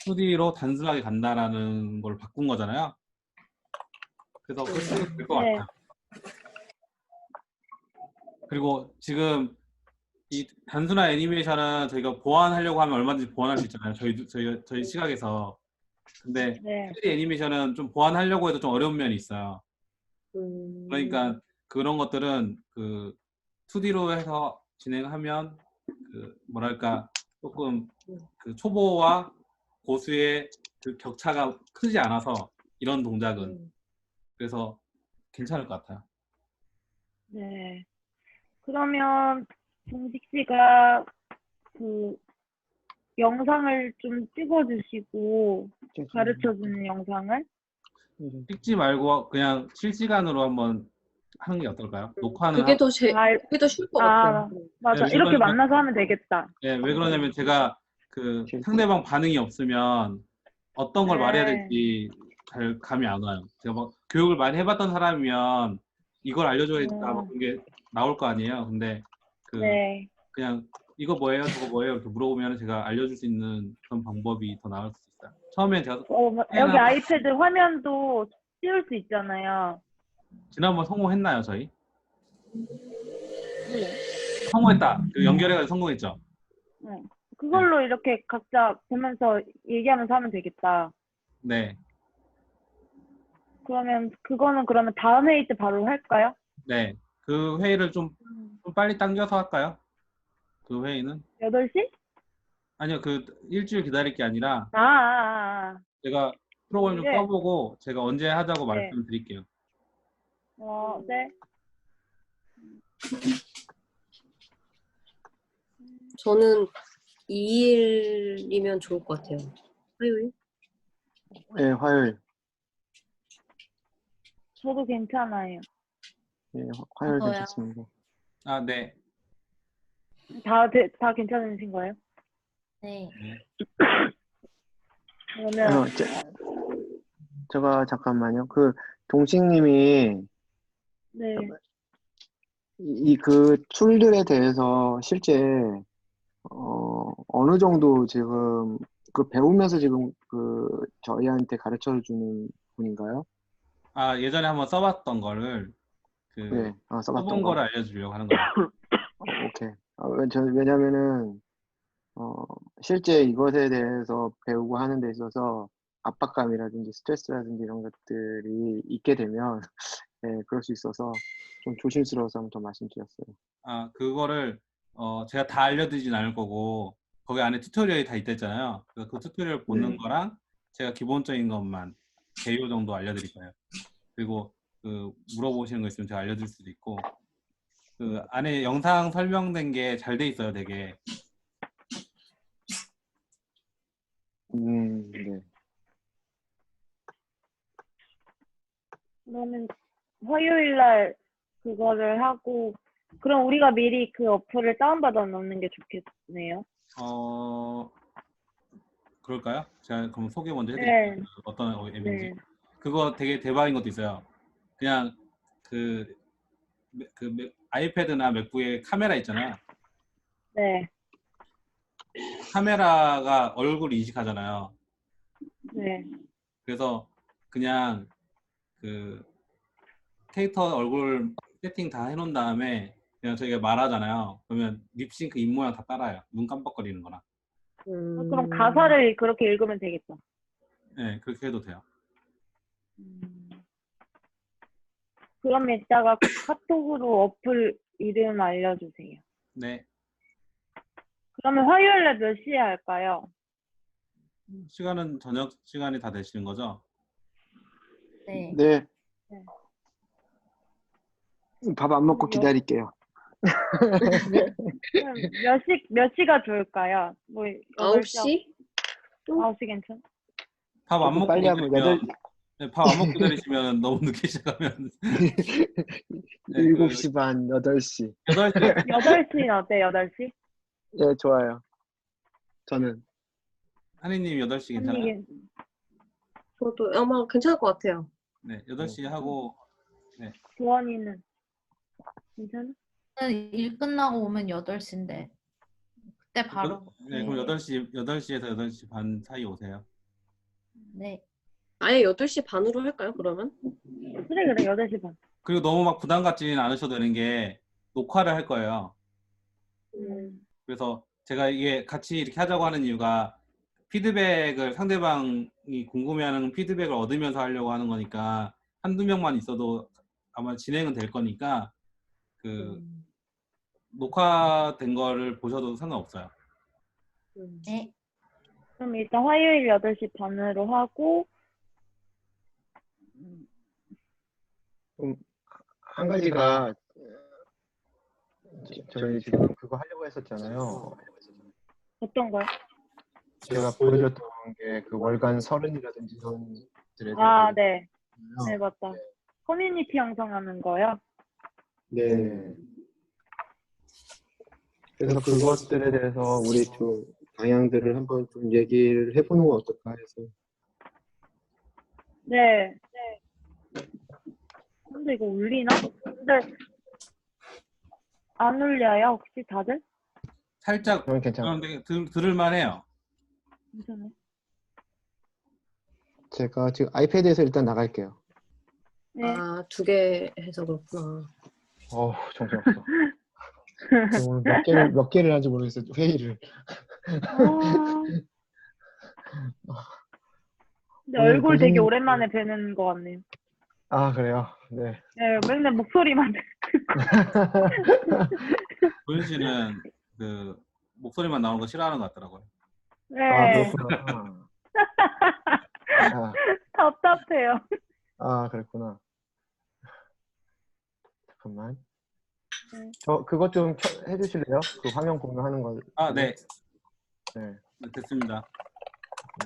2D로 단순하게 간다라는 걸 바꾼 거잖아요. 그래서 그렇게 될 것 같아요. 그리고 지금 이 단순한 애니메이션은 저희가 보완하려고 하면 얼마든지 보완할 수 있잖아요. 저희 시각에서. 근데 3D 애니메이션은 좀 보완하려고 해도 좀 어려운 면이 있어요. 그러니까 그런 것들은 그 2D로 해서 진행하면 그 뭐랄까 조금 그 초보와 고수의 그 격차가 크지 않아서 이런 동작은 그래서 괜찮을 것 같아요. 네. 그러면 동식 씨가 그 영상을 좀 찍어주시고 가르쳐주는 영상을 찍지 말고 그냥 실시간으로 한번 하는 게 어떨까요? 녹화는 그게 하고. 더 쉬울 것 같아요. 맞아. 네, 이렇게 왜 만나서 하면 되겠다. 네, 왜 그러냐면 제가 그 상대방 반응이 없으면 어떤 걸 말해야 될지 잘 감이 안 와요. 제가 막 교육을 많이 해봤던 사람이면 이걸 알려줘야겠다 막 그런 게 나올 거 아니에요. 근데 그냥 이거 뭐예요? 저거 뭐예요? 이렇게 물어보면 제가 알려줄 수 있는 그런 방법이 더 나을 수 있어요. 처음에 제가 여기 아이패드 화면도 띄울 수 있잖아요. 지난번 성공했나요, 저희? 성공했다. 그 연결해가지고 성공했죠. 그걸로 이렇게 각자 보면서 얘기하면서 하면 되겠다. 네. 그러면 그러면 다음 회의 때 바로 할까요? 네. 그 회의를 좀 빨리 당겨서 할까요? 그 회의는? 8시? 아니요, 그 일주일 기다릴 게 아니라 제가 프로그램 좀 써보고 제가 언제 하자고 말씀드릴게요. 네. 저는 2일이면 좋을 것 같아요. 화요일? 네, 화요일. 저도 괜찮아요. 네, 화요일 괜찮습니다. 아, 네. 다 괜찮으신 거예요? 네. 그러면 제가 잠깐만요. 그 동식님이 그 툴들에 대해서 실제 어느 정도 지금 그 배우면서 지금 그 저희한테 가르쳐 주는 분인가요? 아, 예전에 한번 써봤던 거를 써본 거를 알려주려고 하는 거예요. 오케이. 왜냐면은 실제 이것에 대해서 배우고 하는 데 있어서 압박감이라든지 스트레스라든지 이런 것들이 있게 되면 네, 그럴 수 있어서 좀 조심스러워서 한번 더 말씀드렸어요. 아, 그거를 제가 다 알려드리진 않을 거고 거기 안에 튜토리얼이 다 있댔잖아요. 그래서 그 튜토리얼 보는 거랑 제가 기본적인 것만 개요 정도 알려드릴 거예요. 그리고 그 물어보시는 거 있으면 제가 알려드릴 수도 있고 그 안에 영상 설명된 게 잘 돼 있어요, 되게. 네. 그러면 화요일 날 그거를 하고, 그럼 우리가 미리 그 어플을 다운받아 놓는 게 좋겠네요. 그럴까요? 제가 그럼 소개 먼저 네. 해드릴게요. 어떤 앱인지. 네. 그거 되게 대박인 것도 있어요. 그냥 그 아이패드나 맥북에 카메라 있잖아요. 네. 카메라가 얼굴 인식하잖아요. 네. 그래서 그냥 그 캐릭터 얼굴 세팅 다 해놓은 다음에 그냥 저희가 말하잖아요. 그러면 립싱크 입 모양 다 따라요. 눈 깜빡거리는 거랑. 그럼 가사를 그렇게 읽으면 되겠다. 네, 그렇게 해도 돼요. 그럼 이따가 카톡으로 어플 이름 알려주세요. 네. 그러면 화요일 날 몇 시에 할까요? 시간은 저녁 시간이 다 되시는 거죠? 네. 네. 네. 밥 안 먹고 기다릴게요. 그럼 몇 시가 좋을까요? 뭐 9시? 9시 괜찮? 밥 안 조금 먹고 빨리 하면 기다리면 네, 밥 안 먹고 기다리시면 너무 늦게 시작하면 네, 7시 반, 8시. 8시 8시는 어때요? 8시? 예, 좋아요. 저는. 한이님 8시 괜찮아요? 언니, 저도 아마 괜찮을 것 같아요. 네, 8시 하고 주원이는 괜찮아? 일 끝나고 오면 8시인데 그때 바로. 네, 그럼 8시에서 8시 반 사이 오세요. 네. 아예 8시 반으로 할까요, 그러면? 그래 8시 반. 그리고 너무 막 부담 갖지는 않으셔도 되는 게 녹화를 할 거예요. 그래서 제가 이게 같이 이렇게 하자고 하는 이유가 피드백을 상대방이 궁금해하는 피드백을 얻으면서 하려고 하는 거니까 한두 명만 있어도 아마 진행은 될 거니까 그 녹화된 거를 보셔도 상관없어요. 네. 그럼 일단 화요일 8시 반으로 하고 한 가지가 저희 지금 그거 하려고 했었잖아요. 어떤 거요? 제가 보여줬던 게 그 월간 서른이라든지 이런 들에 아, 네. 대해서 네, 맞다. 커뮤니티 형성하는 거요? 네. 그래서 그것들에 대해서 우리 좀 방향들을 한번 좀 얘기를 해보는 건 어떨까 해서. 네. 근데 이거 울리나? 근데 안 울려요, 혹시 다들? 살짝 저는 괜찮아요. 그런데 들을만 해요. 괜찮아요? 제가 지금 아이패드에서 일단 나갈게요. 네. 아, 2개 해서 그렇구나. 정신없어. 오늘 몇 개를 하는지 모르겠어요, 회의를. 근데 오늘 얼굴 되게 교수님- 오랜만에 뵈는 것 같네요. 아, 그래요? 네. 네, 맨날 목소리만 도윤 씨는 그 목소리만 나오는 거 싫어하는 것 같더라고요. 네. 아, 그렇구나. 아, 답답해요. 그랬구나. 잠깐만. 네. 그것 좀 해주실래요? 그 화면 공유하는 거. 아, 네. 네. 네, 됐습니다.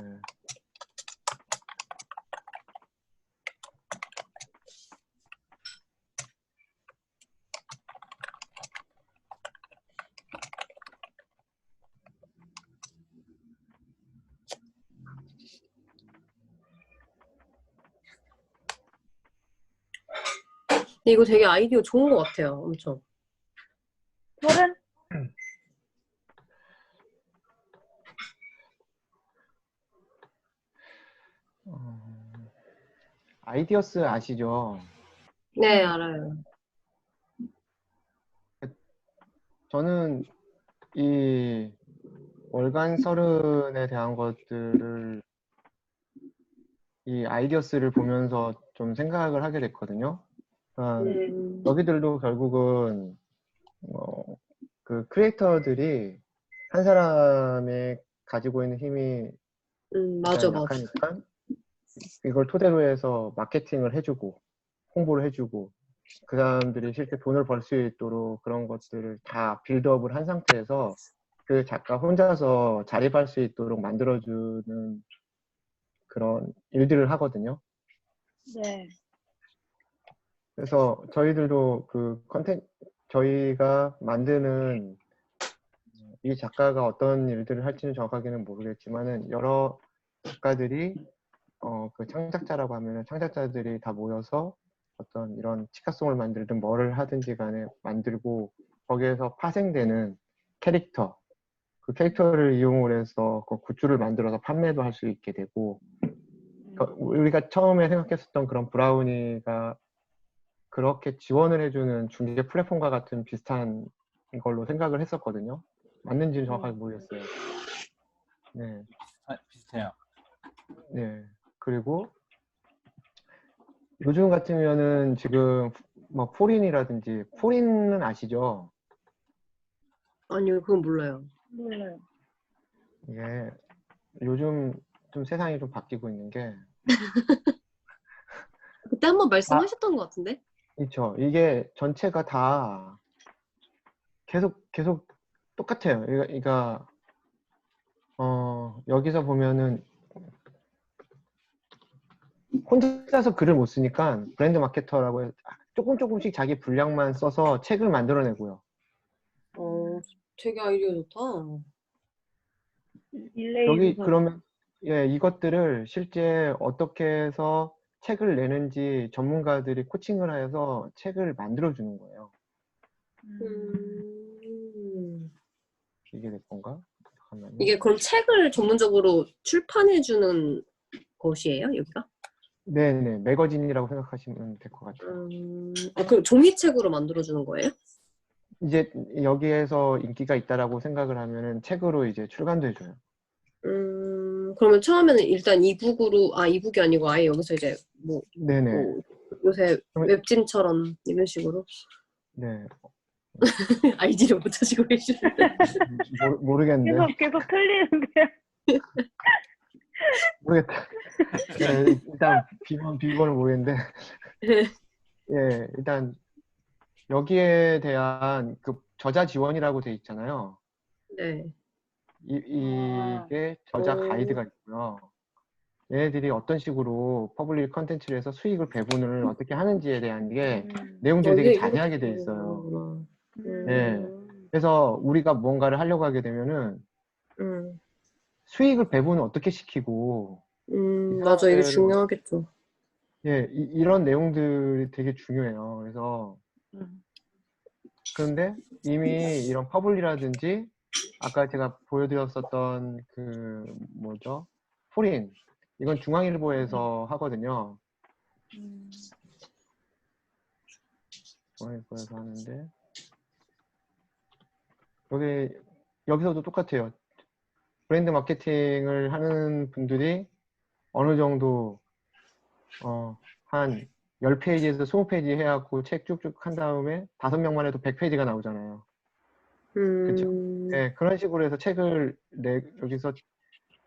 네. 근데 이거 되게 아이디어 좋은 것 같아요, 엄청. 서른? 아이디어스 아시죠? 네, 알아요. 저는 이 월간 서른에 대한 것들을 이 아이디어스를 보면서 좀 생각을 하게 됐거든요. 여기들도 결국은 그 크리에이터들이 한 사람이 가지고 있는 힘이 맞아. 약하니까 이걸 토대로 해서 마케팅을 해주고 홍보를 해주고 그 사람들이 실제 돈을 벌 수 있도록 그런 것들을 다 빌드업을 한 상태에서 그 작가 혼자서 자립할 수 있도록 만들어주는 그런 일들을 하거든요. 네. 그래서 저희들도 그 저희가 만드는 이 작가가 어떤 일들을 할지는 정확하게는 모르겠지만은 여러 작가들이 그 창작자라고 하면은 창작자들이 다 모여서 어떤 이런 치카송을 만들든 뭐를 하든지 간에 만들고 거기에서 파생되는 캐릭터, 그 캐릭터를 이용을 해서 그 굿즈를 만들어서 판매도 할 수 있게 되고 우리가 처음에 생각했었던 그런 브라우니가 그렇게 지원을 해주는 중개 플랫폼과 같은 비슷한 걸로 생각을 했었거든요. 맞는지는 정확하게 모르겠어요. 네, 비슷해요. 네. 그리고 요즘 같으면은 지금 뭐 포린이라든지 포린은 아시죠? 아니요, 그건 몰라요. 몰라요. 이게 요즘 좀 세상이 좀 바뀌고 있는 게 그때 한번 말씀하셨던 것 같은데? 그렇죠. 이게 전체가 다 계속 똑같아요. 그러니까 여기서 보면은 혼자서 글을 못 쓰니까 브랜드 마케터라고 해서 조금씩 자기 분량만 써서 책을 만들어내고요. 되게 아이디어 좋다. 릴레이 여기 소설. 그러면 이것들을 실제 어떻게 해서 책을 내는지 전문가들이 코칭을 해서 책을 만들어주는 거예요. 이게 될 건가? 잠깐만요. 이게 그럼 책을 전문적으로 출판해주는 곳이에요, 여기가? 네네, 매거진이라고 생각하시면 될 것 같아요. 그럼 종이책으로 만들어주는 거예요? 이제 여기에서 인기가 있다라고 생각을 하면은 책으로 이제 출간도 해줘요. 그러면 처음에는 일단 이북이 아니고 아예 여기서 이제 네네. 요새 그러면- 웹진처럼 이런 식으로 네. 아이디를 못 찾으시고 계시는데. 모르겠는데요. 계속 틀리는데요. 모르겠다. 네, 일단 비번을 모르겠는데. 예, 일단 여기에 대한 그 저자 지원이라고 돼 있잖아요. 네. 이게 저자 가이드가 있고요. 얘네들이 어떤 식으로 퍼블릭 컨텐츠를 해서 수익을 배분을 어떻게 하는지에 대한 게 내용들이 되게 자세하게 돼 있어요. 네. 그래서 우리가 뭔가를 하려고 하게 되면은 수익을 배분을 어떻게 시키고 맞아, 이게 사람들은 중요하겠죠. 예, 이런 내용들이 되게 중요해요. 그래서 그런데 이미 이런 퍼블리라든지 아까 제가 보여드렸었던 그 뭐죠? 포린 이건 중앙일보에서 하거든요. 중앙일보에서 하는데 여기서도 똑같아요. 브랜드 마케팅을 하는 분들이 어느 정도 한 10페이지에서 20페이지 해갖고 책 쭉쭉 한 다음에 5명만 해도 100페이지가 나오잖아요. 그렇죠? 네, 그런 식으로 해서 여기서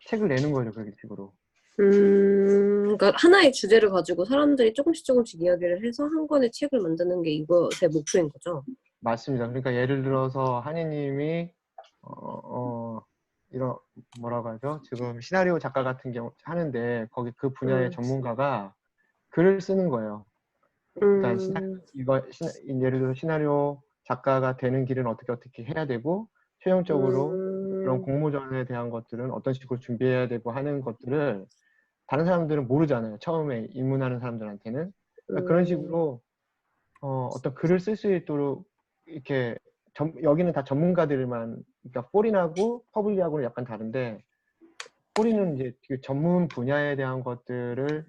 책을 내는 거죠, 그런 식으로. 그러니까 하나의 주제를 가지고 사람들이 조금씩 이야기를 해서 한 권의 책을 만드는 게 이것의 목표인 거죠. 맞습니다. 그러니까 예를 들어서 한이님이 이런 뭐라고 하죠? 지금 시나리오 작가 같은 경우 하는데 거기 그 분야의 전문가가 글을 쓰는 거예요. 일단 예를 들어 시나리오 작가가 되는 길은 어떻게 해야 되고 최종적으로 그런 공모전에 대한 것들은 어떤 식으로 준비해야 되고 하는 것들을 다른 사람들은 모르잖아요. 처음에 입문하는 사람들한테는. 그러니까 그런 식으로 어떤 글을 쓸 수 있도록 이렇게 여기는 다 전문가들만 그러니까 포린하고 퍼블리하고는 약간 다른데 포린은 이제 그 전문 분야에 대한 것들을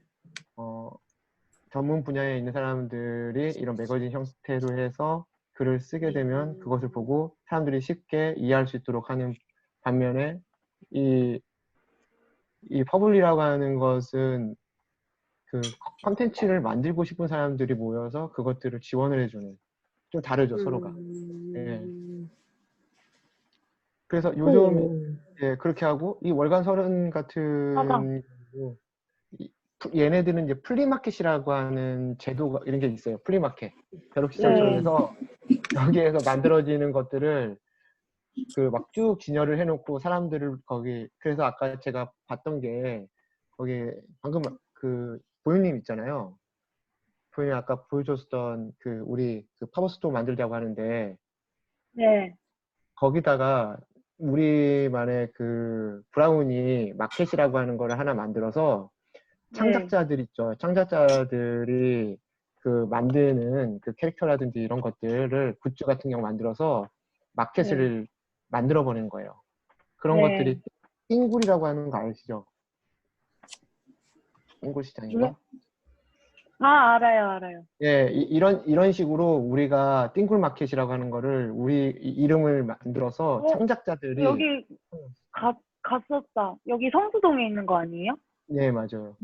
전문 분야에 있는 사람들이 이런 매거진 형태로 해서 글을 쓰게 되면 그것을 보고 사람들이 쉽게 이해할 수 있도록 하는 반면에 이 퍼블리라고 하는 것은 그 컨텐츠를 만들고 싶은 사람들이 모여서 그것들을 지원을 해주는 좀 다르죠 서로가. 예. 그래서 요즘 그렇게 하고 이 월간 서른 같은 경우 얘네들은 이제 플리마켓이라고 하는 제도가 이런 게 있어요. 플리마켓. 네. 벼룩시장에서 여기에서 만들어지는 것들을 그 막 쭉 진열을 해놓고 사람들을 거기 그래서 아까 제가 봤던 게 거기 방금 그 보유님 있잖아요. 보유님 아까 보여줬던 그 우리 그 팝업스토어 만들자고 하는데 네. 거기다가 우리만의 그 브라우니 마켓이라고 하는 거를 하나 만들어서 네. 창작자들 있죠. 창작자들이 그 만드는 그 캐릭터라든지 이런 것들을 굿즈 같은 경우 만들어서 마켓을 만들어 버리는 거예요. 그런 네. 것들이 띵굴이라고 하는 거 아시죠? 띵굴 시장인가? 아, 알아요. 예, 이런 식으로 우리가 띵굴 마켓이라고 하는 거를 우리 이름을 만들어서 창작자들이 여기 갔었다. 여기 성수동에 있는 거 아니에요? 네, 맞아요.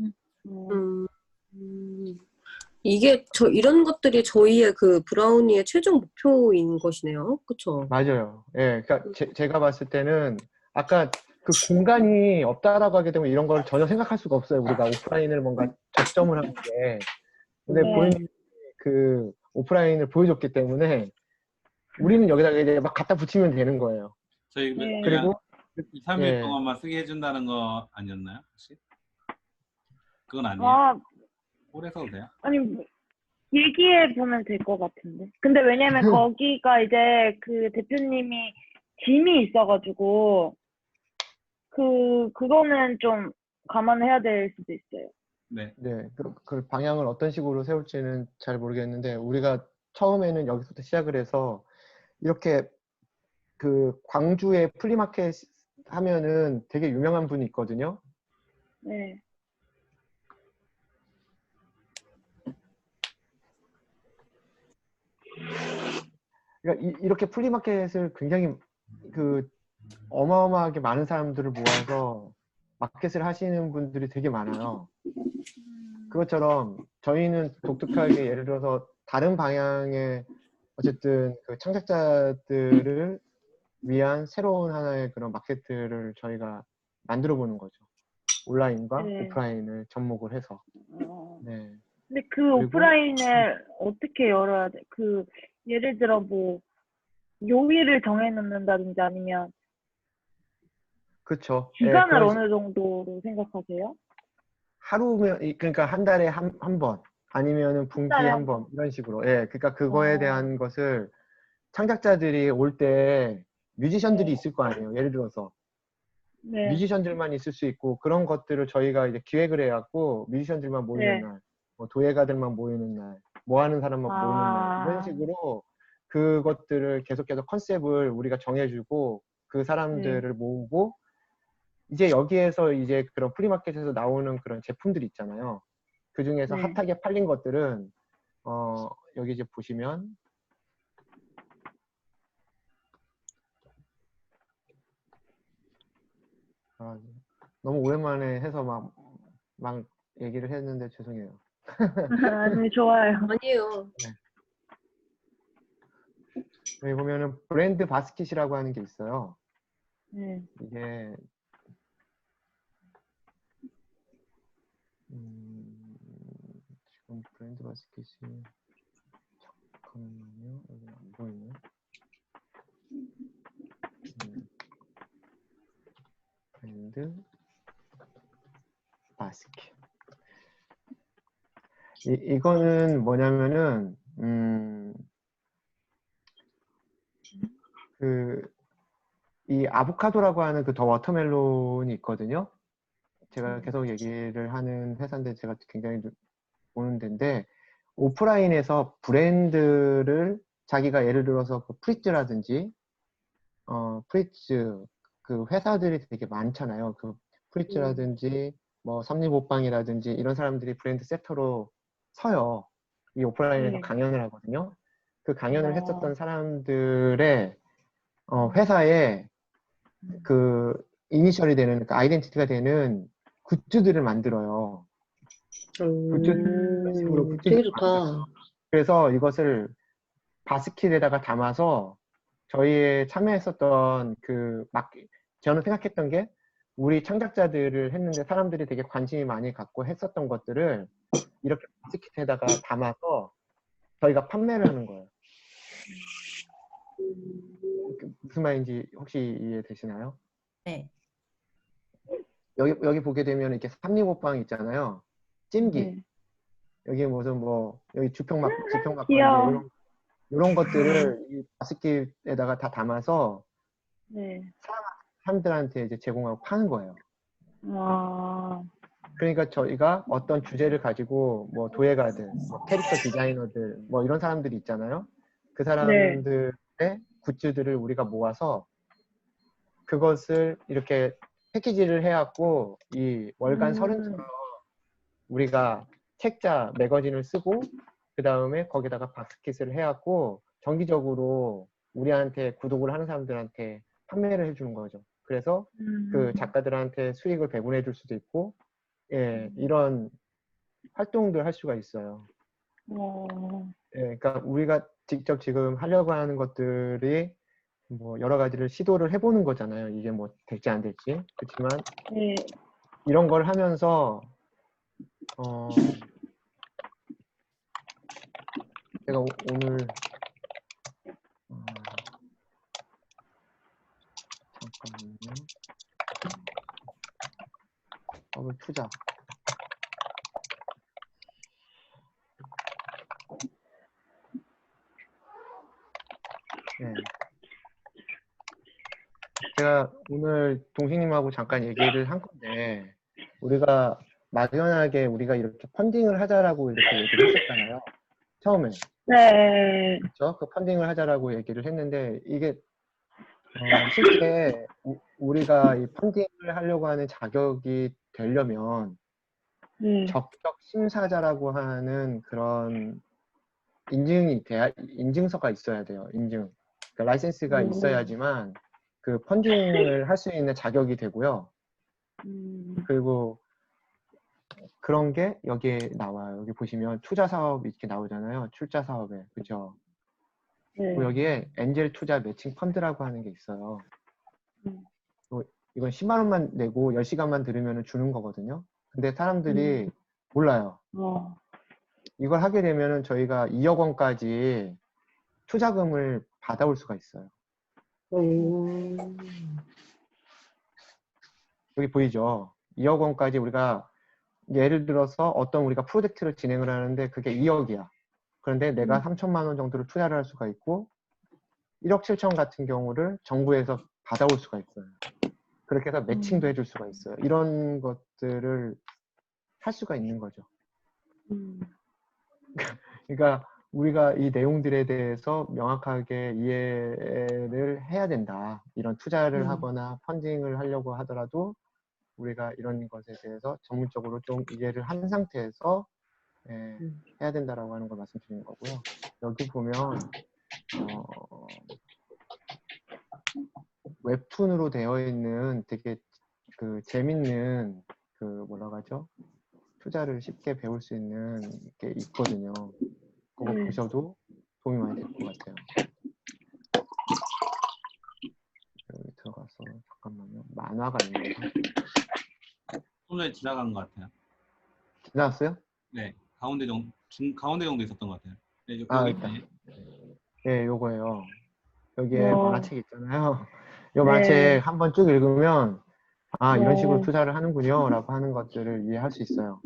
이게 이런 것들이 저희의 그 브라우니의 최종 목표인 것이네요. 그쵸? 맞아요. 예, 그러니까 제가 봤을 때는 아까 그 공간이 없다라고 하게 되면 이런 걸 전혀 생각할 수가 없어요. 우리가 오프라인을 뭔가 접점을 하는 게. 근데 네. 본인이 그 오프라인을 보여줬기 때문에 우리는 여기다가 이제 막 갖다 붙이면 되는 거예요. 저희 네. 그리고 2, 3일 예. 동안만 쓰게 해준다는 거 아니었나요? 혹시? 그건 아니에요? 아, 오래 써도 돼요? 아니, 얘기해 보면 될 것 같은데. 근데 왜냐면 거기가 이제 그 대표님이 짐이 있어가지고, 그거는 좀 감안해야 될 수도 있어요. 네. 네, 그 방향을 어떤 식으로 세울지는 잘 모르겠는데 우리가 처음에는 여기서부터 시작을 해서 이렇게 그 광주의 플리마켓 하면은 되게 유명한 분이 있거든요. 네. 그러니까 이렇게 플리마켓을 굉장히 그 어마어마하게 많은 사람들을 모아서 마켓을 하시는 분들이 되게 많아요. 그것처럼 저희는 독특하게 예를 들어서 다른 방향의 어쨌든 그 창작자들을 위한 새로운 하나의 그런 마켓을 저희가 만들어 보는 거죠. 온라인과 네. 오프라인을 접목을 해서. 네. 근데 그 그리고 오프라인을 어떻게 열어야 돼? 예를 들어 뭐, 요일을 정해놓는다든지 아니면 그렇죠. 기간을 어느 정도로 생각하세요? 하루면 그러니까 한 달에 한 번 아니면은 분기에 한 번 이런 식으로. 예. 그러니까 그거에 대한 것을 창작자들이 올 때 뮤지션들이 있을 거 아니에요. 예를 들어서 네. 뮤지션들만 있을 수 있고 그런 것들을 저희가 이제 기획을 해갖고 뮤지션들만 모이는 날, 뭐 도예가들만 모이는 날, 뭐 하는 사람만 모이는 날 이런 식으로 그것들을 계속 컨셉을 우리가 정해주고 그 사람들을 모으고 이제 여기에서 이제 그런 프리마켓에서 나오는 그런 제품들이 있잖아요. 그 중에서 핫하게 팔린 것들은 여기 이제 보시면 너무 오랜만에 해서 막 얘기를 했는데 죄송해요. 아니, 좋아요. 아니에요. 여기 보면은 브랜드 바스켓이라고 하는 게 있어요. 이게 지금 브랜드 바스켓이 잠깐만요. 여기 안 보이네. 브랜드 바스켓. 이거는 뭐냐면은 이 아보카도라고 하는 그 더 워터멜론이 있거든요. 제가 계속 얘기를 하는 회사인데 제가 굉장히 보는 데인데 오프라인에서 브랜드를 자기가 예를 들어서 그 프리츠라든지 프리츠 그 회사들이 되게 많잖아요. 그 프리츠라든지 뭐 삼립오빵이라든지 이런 사람들이 브랜드 세터로 서요. 이 오프라인에서 강연을 하거든요. 그 강연을 했었던 사람들의 회사에 그 이니셜이 되는 그 아이덴티티가 되는 굿즈들을 만들어요. 굿즈식으로 되게 좋다. 그래서 이것을 바스킷에다가 담아서 저희의 참여했었던 저는 생각했던 게 우리 창작자들을 했는데 사람들이 되게 관심이 많이 갖고 했었던 것들을 이렇게 바스켓에다가 담아서 저희가 판매를 하는 거예요. 무슨 말인지 혹시 이해되시나요? 네. 여기 보게 되면 이렇게 삼립오빵 있잖아요. 찜기. 네. 여기 무슨 뭐 여기 주평 막걸리 귀여워. 이런 것들을 이 바스켓에다가 다 담아서 네. 사람들한테 이제 제공하고 파는 거예요. 와. 그러니까 저희가 어떤 주제를 가지고 뭐 도예가들, 뭐 캐릭터 디자이너들, 뭐 이런 사람들이 있잖아요. 그 네. 사람들의 굿즈들을 우리가 모아서 그것을 이렇게 패키지를 해갖고 이 월간 서른처럼 우리가 책자 매거진을 쓰고 그 다음에 거기다가 바스켓을 해갖고 정기적으로 우리한테 구독을 하는 사람들한테 판매를 해주는 거죠. 그래서 그 작가들한테 수익을 배분해 줄 수도 있고, 예, 이런 활동들 할 수가 있어요. 예, 그러니까 우리가 직접 지금 하려고 하는 것들이 뭐 여러 가지를 시도를 해보는 거잖아요. 이게 뭐 될지 안 될지. 그렇지만 네. 이런 걸 하면서 제가 오늘 잠깐만요. 투자. 네. 제가 오늘 동식님하고 잠깐 얘기를 한 건데 우리가 막연하게 우리가 이렇게 펀딩을 하자라고 이렇게 얘기를 했었잖아요. 처음에. 네. 그렇죠? 그 펀딩을 하자라고 얘기를 했는데 이게 실제 우리가 이 펀딩을 하려고 하는 자격이 되려면 적격 심사자라고 하는 그런 인증서가 있어야 돼요. 인증. 그러니까 라이센스가 있어야지만 그 펀딩을 할 수 있는 자격이 되고요. 그리고 그런 게 여기에 나와요. 여기 보시면 투자 사업 이렇게 나오잖아요. 출자 사업에. 그죠? 네. 여기에 엔젤 투자 매칭 펀드라고 하는 게 있어요. 이건 10만 원만 내고 10시간만 들으면 주는 거거든요. 근데 사람들이 몰라요. 이걸 하게 되면은 저희가 2억 원까지 투자금을 받아올 수가 있어요. 여기 보이죠? 2억 원까지 우리가 예를 들어서 어떤 우리가 프로젝트를 진행을 하는데 그게 2억이야. 그런데 내가 3천만 원 정도를 투자를 할 수가 있고 1억 7천 같은 경우를 정부에서 받아올 수가 있어요. 그렇게 해서 매칭도 해줄 수가 있어요. 이런 것들을 할 수가 있는 거죠. 그러니까 우리가 이 내용들에 대해서 명확하게 이해를 해야 된다. 이런 투자를 하거나 펀딩을 하려고 하더라도 우리가 이런 것에 대해서 전문적으로 좀 이해를 한 상태에서 해야 된다라고 하는 걸 말씀드리는 거고요. 여기 보면 웹툰으로 되어 있는 되게 그 재밌는 그 뭐라고 하죠? 투자를 쉽게 배울 수 있는 게 있거든요. 그거 보셔도 도움이 많이 될 것 같아요. 여기 들어가서 잠깐만요. 만화가 있는데. 손에 지나간 것 같아요. 지나갔어요? 네, 가운데 정도 있었던 것 같아요. 네, 있다. 네, 요거예요. 여기에 만화책 있잖아요. 이 네. 만화책 한번 쭉 읽으면 이런 식으로 투자를 하는군요 라고 하는 것들을 이해할 수 있어요.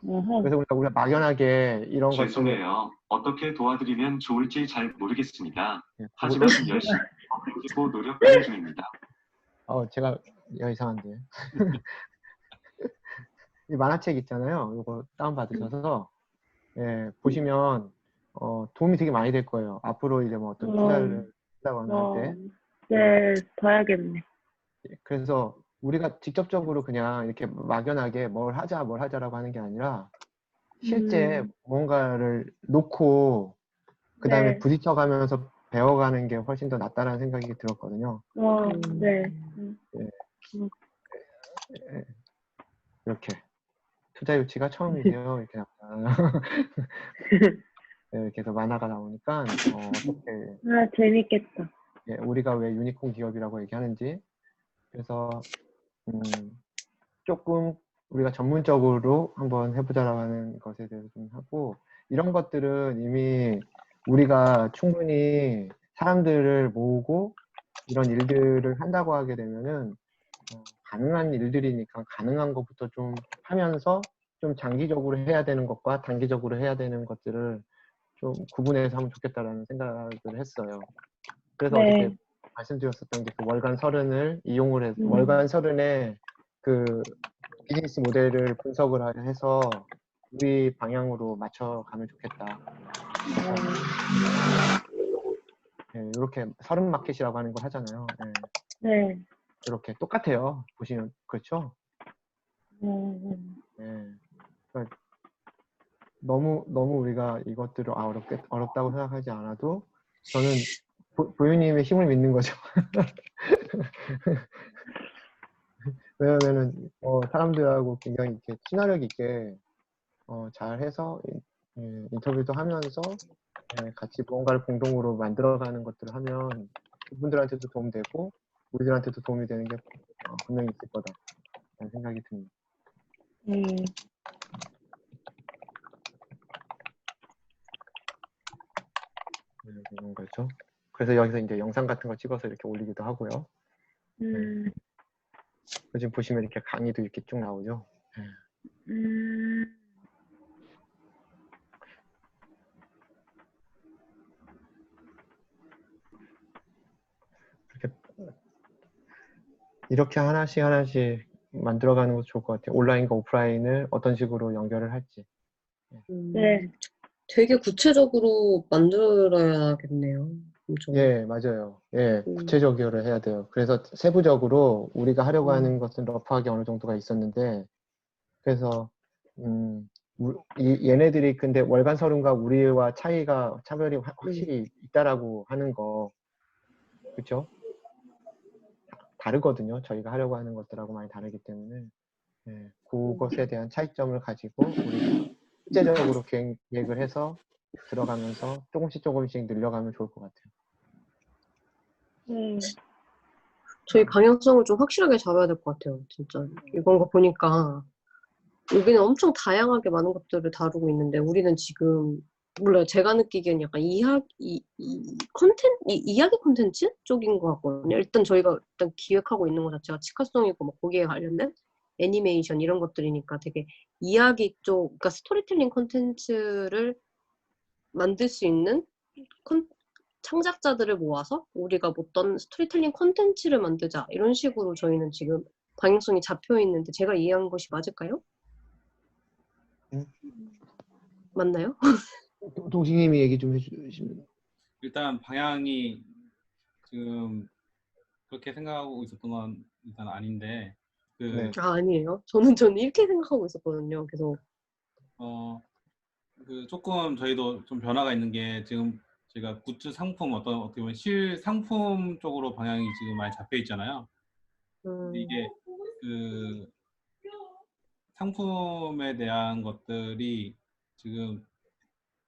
그래서 우리가 막연하게 이런 것들을 죄송해요. 어떻게 도와드리면 좋을지 잘 모르겠습니다. 네, 하지만 열심히 배우고 노력하는 중입니다. 제가 이상한데. 이 만화책 있잖아요. 이거 다운받으셔서 보시면 도움이 되게 많이 될 거예요. 앞으로 이제 뭐 어떤 투자를 한다고 할 때. 네, 봐야겠네. 그래서 우리가 직접적으로 그냥 이렇게 막연하게 뭘 하자라고 하는 게 아니라 실제 뭔가를 놓고 그 다음에 부딪혀가면서 배워가는 게 훨씬 더 낫다는 생각이 들었거든요. 네. 이렇게 투자 유치가 처음이세요. 이렇게 나오잖아요. 이렇게 해서 만화가 나오니까 어떻게 재밌겠다. 우리가 왜 유니콘 기업이라고 얘기하는지 그래서 조금 우리가 전문적으로 한번 해보자라고 하는 것에 대해서 좀 하고, 이런 것들은 이미 우리가 충분히 사람들을 모으고 이런 일들을 한다고 하게 되면은 가능한 일들이니까 가능한 것부터 좀 하면서 좀 장기적으로 해야 되는 것과 단기적으로 해야 되는 것들을 좀 구분해서 하면 좋겠다라는 생각을 했어요. 그래서 네. 어저께 말씀드렸었던 게 그 월간 서른을 이용을 해서 음. 월간 서른의 그 비즈니스 모델을 분석을 해서 우리 방향으로 맞춰가면 좋겠다. 네, 이렇게 서른 마켓이라고 하는 걸 하잖아요. 네. 네. 이렇게 똑같아요. 보시면 그렇죠. 음. 네. 그러니까 너무 우리가 이것들을 어렵다고 생각하지 않아도 저는 보유님의 힘을 믿는 거죠. 왜냐면은 사람들하고 굉장히 이렇게 친화력 있게 잘해서 인터뷰도 하면서 같이 무언가를 공동으로 만들어가는 것들을 하면 그분들한테도 도움되고 우리들한테도 도움이 되는 게 분명히 있을 거다라는 생각이 듭니다. 이런 거죠. 그래서 여기서 이제 영상 같은 거 찍어서 이렇게 올리기도 하고요. 네. 지금 보시면 이렇게 강의도 이렇게 쭉 나오죠. 이렇게 하나씩 만들어가는 것도 좋을 것 같아요. 온라인과 오프라인을 어떤 식으로 연결을 할지. 네. 되게 구체적으로 만들어야겠네요. 엄청. 예, 맞아요. 예, 구체적으로 해야 돼요. 그래서 세부적으로 우리가 하려고 하는 것은 러프하게 어느 정도가 있었는데, 그래서 얘네들이 근데 월간 서른과 우리와 차별이 확실히 있다라고 하는 거, 그렇죠? 다르거든요. 저희가 하려고 하는 것들하고 많이 다르기 때문에 그것에 대한 차이점을 가지고 우리가 실제적으로 계획을 해서 들어가면서 조금씩 늘려가면 좋을 것 같아요. 저희 방향성을 좀 확실하게 잡아야 될 것 같아요. 진짜 이건 거 보니까 여기는 엄청 다양하게 많은 것들을 다루고 있는데 우리는 지금 몰라요. 제가 느끼기엔 약간 이야기 콘텐츠 쪽인 것 같거든요. 일단 저희가 기획하고 있는 것 자체가 치카송이고 뭐 거기에 관련된 애니메이션 이런 것들이니까 되게 이야기 쪽, 그러니까 스토리텔링 콘텐츠를 만들 수 있는 창작자들을 모아서 우리가 어떤 스토리텔링 콘텐츠를 만들자 이런 식으로 저희는 지금 방향성이 잡혀 있는데 제가 이해한 것이 맞을까요? 맞나요? 동식님이 얘기 좀 해주시면. 일단 방향이 지금 그렇게 생각하고 있었던 건 일단 아닌데 네. 아니에요. 저는 이렇게 생각하고 있었거든요. 계속. 조금 저희도 좀 변화가 있는 게 지금 제가 굿즈 상품 어떻게 보면 실상품 쪽으로 방향이 지금 많이 잡혀 있잖아요. 근데 이게 그 상품에 대한 것들이 지금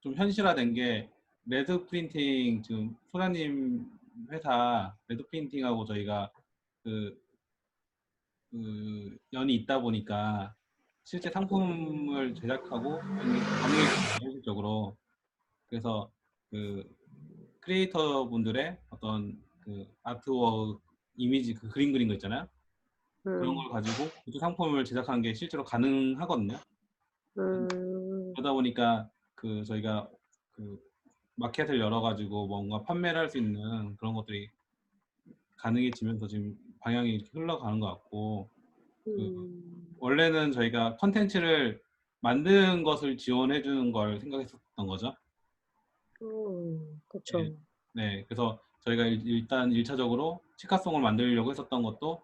좀 현실화된 게 레드 프린팅 지금 소라님 회사 레드 프린팅하고 저희가 그 연이 있다 보니까 실제 상품을 제작하고 가능해졌어요, 현실적으로. 그래서 그 크리에이터 분들의 어떤 그 아트워크 이미지 그 그림 그린 거 있잖아요. 그런 걸 가지고 그 상품을 제작하는 게 실제로 가능하거든요. 그러다 보니까 그 저희가 그 마켓을 열어가지고 뭔가 판매를 할 수 있는 그런 것들이 가능해지면서 지금 방향이 이렇게 흘러가는 것 같고, 원래는 저희가 컨텐츠를 만드는 것을 지원해 주는 걸 생각했었던 거죠. 그렇죠. 네, 그래서 저희가 일단 1차적으로 치카송을 만들려고 했었던 것도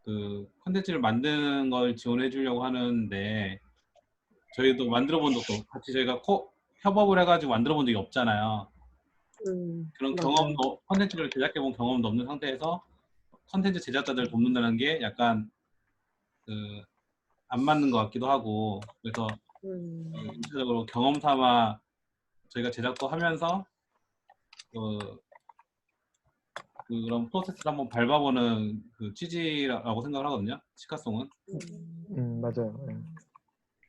그 컨텐츠를 만드는 걸 지원해 주려고 하는데, 저희도 만들어 본 적도 같이 저희가 협업을 해가지고 만들어 본 적이 없잖아요. 그런 경험도, 컨텐츠를 제작해 본 경험도 없는 상태에서 컨텐츠 제작자들을 돕는다는 게 약간 안 맞는 것 같기도 하고, 그래서 1차적으로 경험 삼아 저희가 제작도 하면서 그런 프로세스를 한번 밟아보는 그 취지라고 생각을 하거든요. 시카송은 맞아요. 예.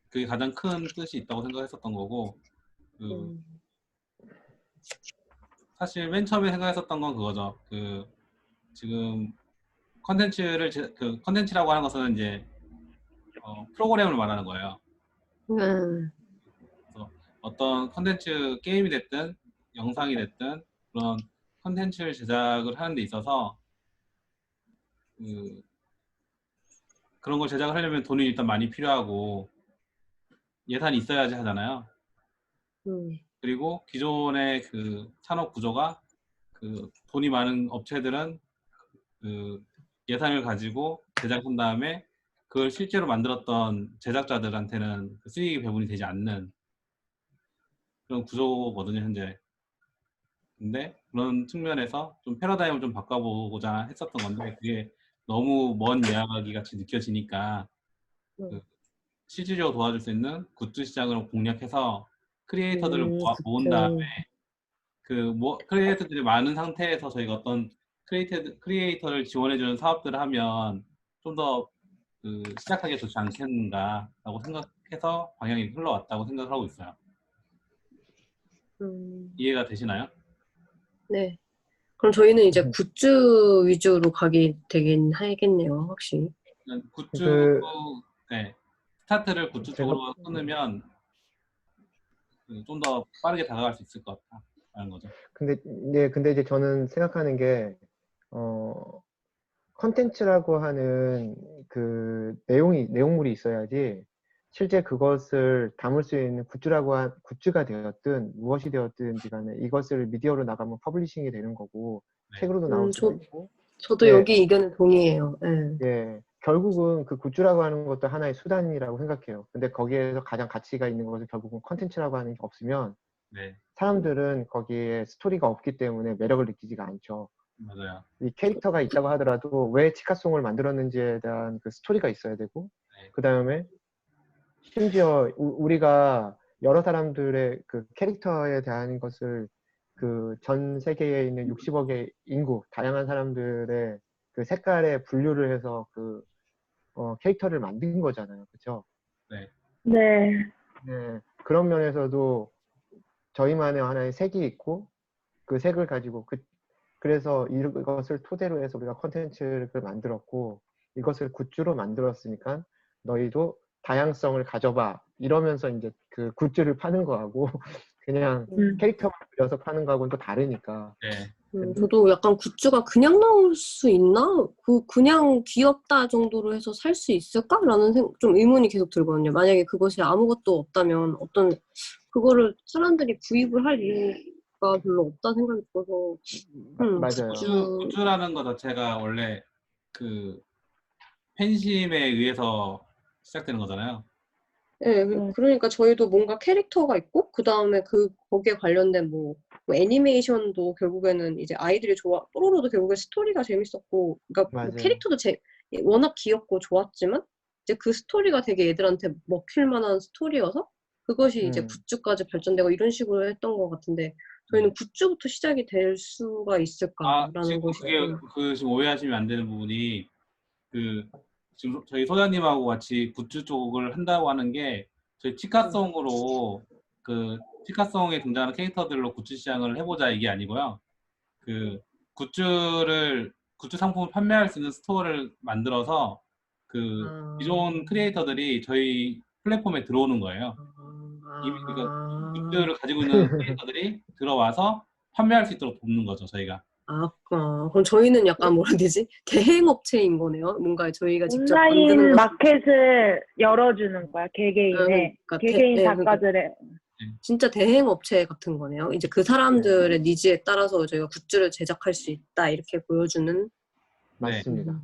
그게 가장 큰 뜻이 있다고 생각했었던 거고, 그 음. 사실 맨 처음에 생각했었던 건 그거죠. 그 지금 그 컨텐츠라고 하는 것은 이제 프로그램을 말하는 거예요. 그래서 어떤 컨텐츠 게임이 됐든 영상이 됐든 그런 컨텐츠를 제작을 하는 데 있어서 그런 걸 제작을 하려면 돈이 일단 많이 필요하고 예산이 있어야지 하잖아요. 그리고 기존의 그 산업 구조가 그 돈이 많은 업체들은 그 예산을 가지고 제작한 다음에 그걸 실제로 만들었던 제작자들한테는 그 수익이 배분이 되지 않는 그런 구조거든요, 현재. 근데 그런 측면에서 좀 패러다임을 좀 바꿔보고자 했었던 건데 그게 너무 먼 이야기 같이 느껴지니까 그 실질적으로 도와줄 수 있는 굿즈 시장을 공략해서 크리에이터들을 모은 다음에 크리에이터들이 많은 상태에서 저희가 어떤 크리에이터를 지원해주는 사업들을 하면 좀 더 시작하기가 좋지 않겠는가라고 생각해서 방향이 흘러왔다고 생각을 하고 있어요. 이해가 되시나요? 네. 그럼 저희는 이제 굿즈 위주로 가게 되긴 하겠네요, 확실히. 굿즈, 그 네. 스타트를 굿즈 쪽으로 끊으면 좀 더 빠르게 다가갈 수 있을 것 같다는 거죠. 근데 이제 저는 생각하는 게 컨텐츠라고 하는 그 내용물이 있어야지 실제 그것을 담을 수 있는 굿즈가 되었든 무엇이 되었든지 간에 이것을 미디어로 나가면 퍼블리싱이 되는 거고 네. 책으로도 나올 수가 있고 저도 네. 여기 의견에 동의해요. 네. 예, 결국은 그 굿즈라고 하는 것도 하나의 수단이라고 생각해요. 근데 거기에서 가장 가치가 있는 것은 결국은 컨텐츠라고 하는 게 없으면 네, 사람들은 거기에 스토리가 없기 때문에 매력을 느끼지가 않죠. 맞아요. 이 캐릭터가 있다고 하더라도 왜 치카송을 만들었는지에 대한 그 스토리가 있어야 되고 네. 그 다음에 심지어 우리가 여러 사람들의 그 캐릭터에 대한 것을 그 전 세계에 있는 60억의 인구 다양한 사람들의 그 색깔에 분류를 해서 그 캐릭터를 만든 거잖아요. 그렇죠? 네. 네. 네. 그런 면에서도 저희만의 하나의 색이 있고 그 색을 가지고 그래서 이것을 토대로 해서 우리가 컨텐츠를 만들었고 이것을 굿즈로 만들었으니까 너희도 다양성을 가져봐 이러면서 이제 그 굿즈를 파는 거하고 그냥 캐릭터만 그려서 파는 거하고는 또 다르니까. 네. 저도 약간 굿즈가 그냥 나올 수 있나? 그냥 귀엽다 정도로 해서 살 수 있을까라는 좀 의문이 계속 들거든요. 만약에 그것이 아무것도 없다면 그거를 사람들이 구입을 할 이유가 별로 없다 생각이 들어서 맞아요. 굿즈라는 것 자체가 원래 그 팬심에 의해서 시작되는 거잖아요. 네, 그러니까 저희도 뭔가 캐릭터가 있고 그 다음에 거기에 관련된 뭐 애니메이션도 결국에는 이제 아이들이 뽀로로도 결국에 스토리가 재밌었고, 그러니까 뭐 맞아요. 캐릭터도 워낙 귀엽고 좋았지만 이제 그 스토리가 되게 애들한테 먹힐 만한 스토리여서 그것이 이제 굿즈까지 발전되고 이런 식으로 했던 것 같은데 저희는 굿즈부터 시작이 될 수가 있을까라는 지금 것이 그게 지금 오해하시면 안 되는 부분이 지금 저희 소장님하고 같이 굿즈 쪽을 한다고 하는 게 저희 치카송으로 치카송에 등장하는 캐릭터들로 굿즈 시장을 해보자 이게 아니고요. 굿즈 상품을 판매할 수 있는 스토어를 만들어서 기존 크리에이터들이 저희 플랫폼에 들어오는 거예요. 이미 그러니까 굿즈를 가지고 있는 크리에이터들이 들어와서 판매할 수 있도록 돕는 거죠, 저희가. 그럼 저희는 약간 뭐라 해야 되지? 대행업체인 거네요. 뭔가 저희가 직접 온라인 만드는 마켓을 열어주는 거야, 개개인의. 그러니까 개개인 작가들의. 진짜 대행업체 같은 거네요. 이제 그 사람들의 니즈에 따라서 저희가 굿즈를 제작할 수 있다 이렇게 보여주는. 맞습니다.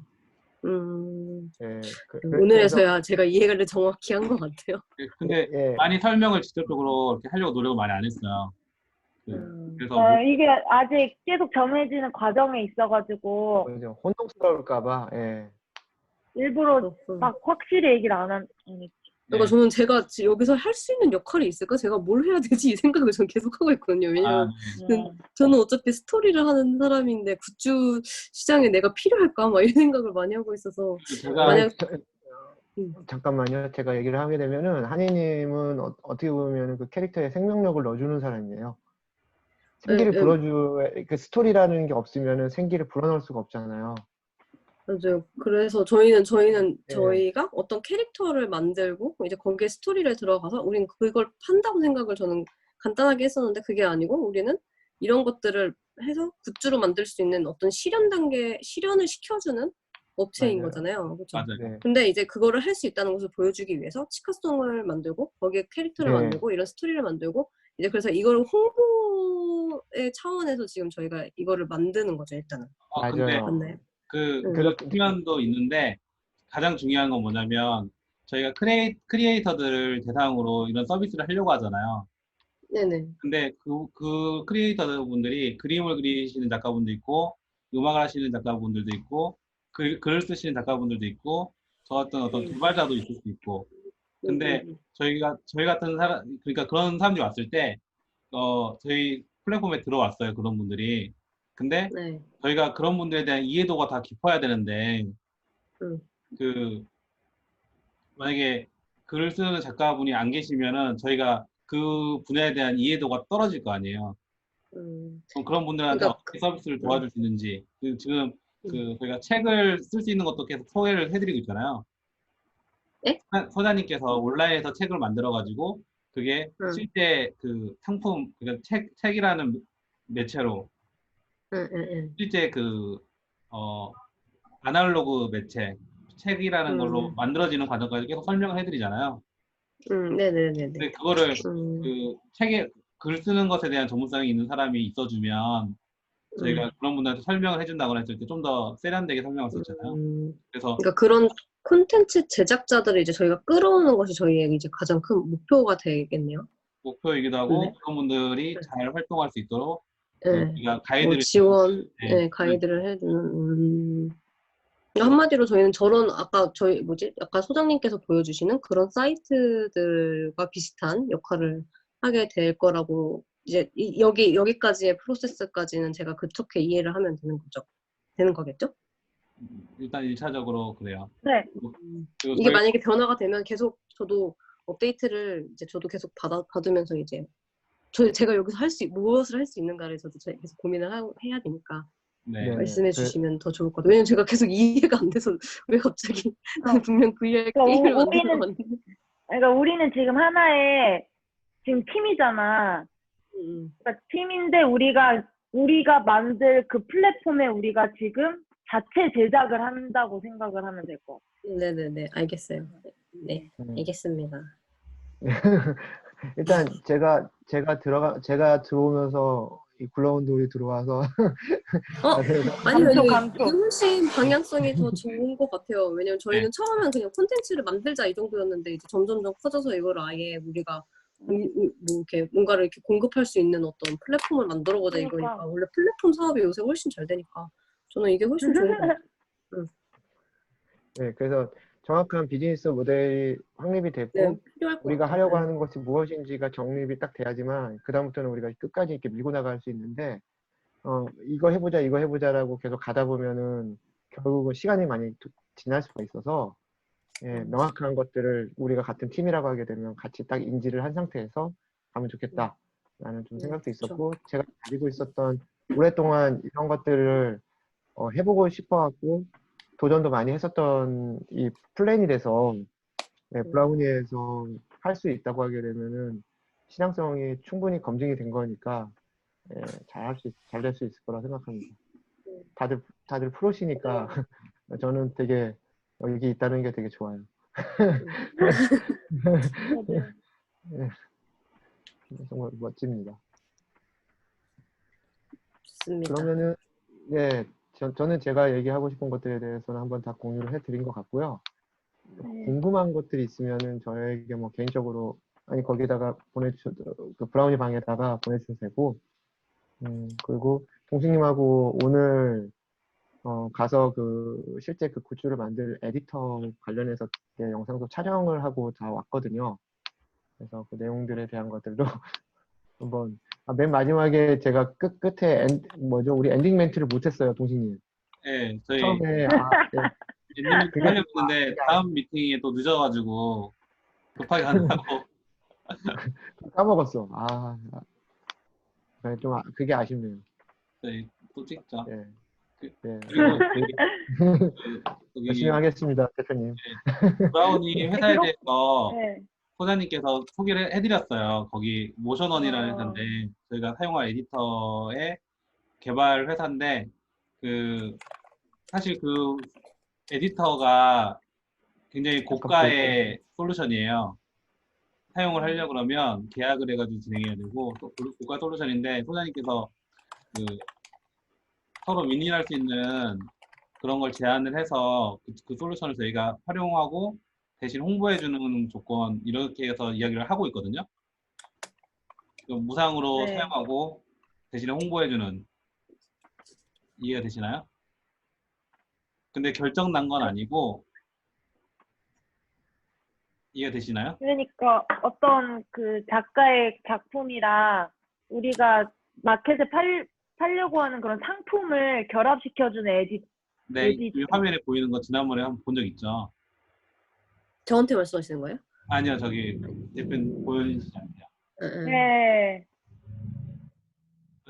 예, 오늘에서야 제가 이해를 정확히 한 것 같아요. 근데 많이 설명을 직접적으로 이렇게 하려고 노력을 많이 안 했어요. 그래서 이게 아직 계속 정해지는 과정에 있어가지고 혼동스러울까봐. 예. 일부러 막 확실히 얘기를 안 했지. 그러니까 네. 저는 제가 여기서 할 수 있는 역할이 있을까? 제가 뭘 해야 되지? 이 생각을 저는 계속 하고 있거든요. 아, 왜냐면 네. 저는 어차피 스토리를 하는 사람인데 굿즈 시장에 내가 필요할까? 막 이런 생각을 많이 하고 있어서 제가 만약 잠깐만요. 제가 얘기를 하게 되면은 한이님은 어떻게 보면 그 캐릭터에 생명력을 넣어주는 사람이에요. 생기를 예, 그 스토리라는 게 없으면은 생기를 불어넣을 수가 없잖아요. 맞아요. 그래서 저희는 예. 저희가 어떤 캐릭터를 만들고 이제 거기에 스토리를 들어가서 우린 그걸 판다고 생각을 저는 간단하게 했었는데 그게 아니고 우리는 이런 것들을 해서 굿즈로 만들 수 있는 어떤 실현을 시켜주는 업체인 맞아요. 거잖아요. 그렇죠? 맞아요. 네. 근데 이제 그거를 할 수 있다는 것을 보여주기 위해서 치카송을 만들고 거기에 캐릭터를 네. 만들고 이런 스토리를 만들고 이제 그래서 이걸 홍보의 차원에서 지금 저희가 이거를 만드는 거죠, 일단은. 근데 맞아요. 맞나요? 그런 측면도 있는데 가장 중요한 건 뭐냐면 저희가 크리에이터들을 대상으로 이런 서비스를 하려고 하잖아요. 네네. 근데 그 크리에이터분들이 그림을 그리시는 작가분도 있고, 음악을 하시는 작가분들도 있고, 글을 쓰시는 작가분들도 있고, 저 같은 어떤 개발자도 있을 수 있고. 근데 저희 같은 사람, 그러니까 그런 사람들이 왔을 때, 저희 플랫폼에 들어왔어요. 그런 분들이. 근데 네. 저희가 그런 분들에 대한 이해도가 다 깊어야 되는데, 음. 만약에 글을 쓰는 작가분이 안 계시면은 저희가 그 분야에 대한 이해도가 떨어질 거 아니에요. 그럼 그런 분들한테 그러니까 어떻게 서비스를 도와줄 수 있는지. 지금 저희가 책을 쓸 수 있는 것도 계속 소개를 해드리고 있잖아요. 예? 소장님께서 온라인에서 책을 만들어가지고 그게 실제 그 상품, 그러니까 책이라는 매체로 실제 아날로그 매체, 책이라는 걸로 만들어지는 과정까지 계속 설명을 해드리잖아요. 네네네네. 근데 그거를 그 책에 글 쓰는 것에 대한 전문성이 있는 사람이 있어주면 저희가 그런 분들한테 설명을 해준다거나 했을 때 좀 더 세련되게 설명할 수 있잖아요. 그래서 그러니까 그런 콘텐츠 제작자들을 이제 저희가 끌어오는 것이 저희의 이제 가장 큰 목표가 되겠네요. 목표이기도 하고 그런 분들이 잘 활동할 수 있도록 우리가 뭐 가이드를 지원, 네, 가이드를 해주는. 한마디로 저희는 저런 아까 아까 소장님께서 보여주시는 그런 사이트들과 비슷한 역할을 하게 될 거라고 이제 여기까지의 프로세스까지는 제가 그렇게 이해를 하면 되는 거겠죠? 일단 1차적으로 그래요. 네. 그리고 이게 만약에 변화가 되면 계속 저도 업데이트를 이제 저도 계속 받으면서 이제 제가 여기서 무엇을 할 수 있는가를 저도 계속 고민을 해야 되니까 네. 말씀해 주시면 더 좋을 것 같아요. 왜냐면 제가 계속 이해가 안 돼서 왜 갑자기 분명 VR 게임을 만들러 왔는데 그러니까 우리는 지금 하나의 지금 팀이잖아. 그러니까 팀인데 우리가 만들 그 플랫폼에 우리가 지금 자체 제작을 한다고 생각을 하면 될 것 같아요. 네네네, 알겠어요. 네, 알겠습니다. 일단 제가 들어오면서 이 굴러온 돌이 들어와서 아니요, 이게 감초. 훨씬 방향성이 더 좋은 것 같아요. 왜냐면 저희는 처음엔 그냥 콘텐츠를 만들자 이 정도였는데 이제 점점점 커져서 이걸 아예 우리가 뭐 이렇게 뭔가를 이렇게 공급할 수 있는 어떤 플랫폼을 만들어보자 이거니까 원래 플랫폼 사업이 요새 훨씬 잘 되니까 저는 이게 훨씬 좋은 것 같아요. 네, 그래서 정확한 비즈니스 모델이 확립이 됐고 네, 필요할 것 우리가 같아요. 하려고 하는 것이 무엇인지가 정립이 딱 돼야지만 그 다음부터는 우리가 끝까지 이렇게 밀고 나갈 수 있는데 이거 해보자라고 계속 가다 보면은 결국은 시간이 많이 지날 수가 있어서 명확한 것들을 우리가 같은 팀이라고 하게 되면 같이 딱 인지를 한 상태에서 가면 좋겠다라는 좀 생각도 있었고 제가 가지고 있었던 오랫동안 이런 것들을 해보고 싶어갖고 도전도 많이 했었던 이 플랜이 돼서 브라우니에서 할 수 있다고 하게 되면은 신앙성이 충분히 검증이 된 거니까 잘 될 수 있을 거라 생각합니다. 다들 프로시니까 저는 되게 여기 있다는 게 되게 좋아요. 정말 멋집니다. 좋습니다. 그러면은 저는 제가 얘기하고 싶은 것들에 대해서는 한번 다 공유를 해드린 것 같고요. 궁금한 것들이 있으면은 저에게 뭐 개인적으로 거기다가 그 브라우니 방에다가 보내주셔도 되고 그리고 동식님하고 오늘 가서 실제 그 굿즈를 만들 에디터 관련해서 영상도 촬영을 하고 다 왔거든요. 그래서 그 내용들에 대한 것들도 한번 맨 마지막에 제가 끝에 우리 엔딩 멘트를 못했어요, 동식님. 네, 저희 처음에 엔딩 그게 하려고 했는데 다음 미팅이 또 늦어가지고 급하게 하느라고 까먹었어. 좀 그게 아쉽네요. 저희 또 찍자. 네. 그- 네. 그리고 열심히 여기 하겠습니다, 대표님. 브라우니 회사에 그럼- 대해서 네. 소장님께서 소개를 해드렸어요. 거기 모션원이라는 아. 회사인데 저희가 사용할 에디터의 개발 회사인데 사실 그 에디터가 굉장히 고가의 솔루션이에요. 사용을 하려고 그러면 계약을 해가지고 진행해야 되고 또 고가 솔루션인데 소장님께서 서로 윈윈할 수 있는 그런 걸 제안을 해서 그 솔루션을 저희가 활용하고 대신 홍보해주는 조건 이렇게 해서 이야기를 하고 있거든요. 무상으로 네. 사용하고 대신에 홍보해주는 이해가 되시나요? 근데 결정 난 건 아니고 이해가 되시나요? 그러니까 어떤 그 작가의 작품이랑 우리가 마켓에 팔려고 하는 그런 상품을 결합시켜주는 네, 이 화면에 보이는 거 지난번에 한번 본 적 있죠? 저한테 말씀하시는 거예요? 아니요, 저기 대표님 보여주시지 않네요. 네.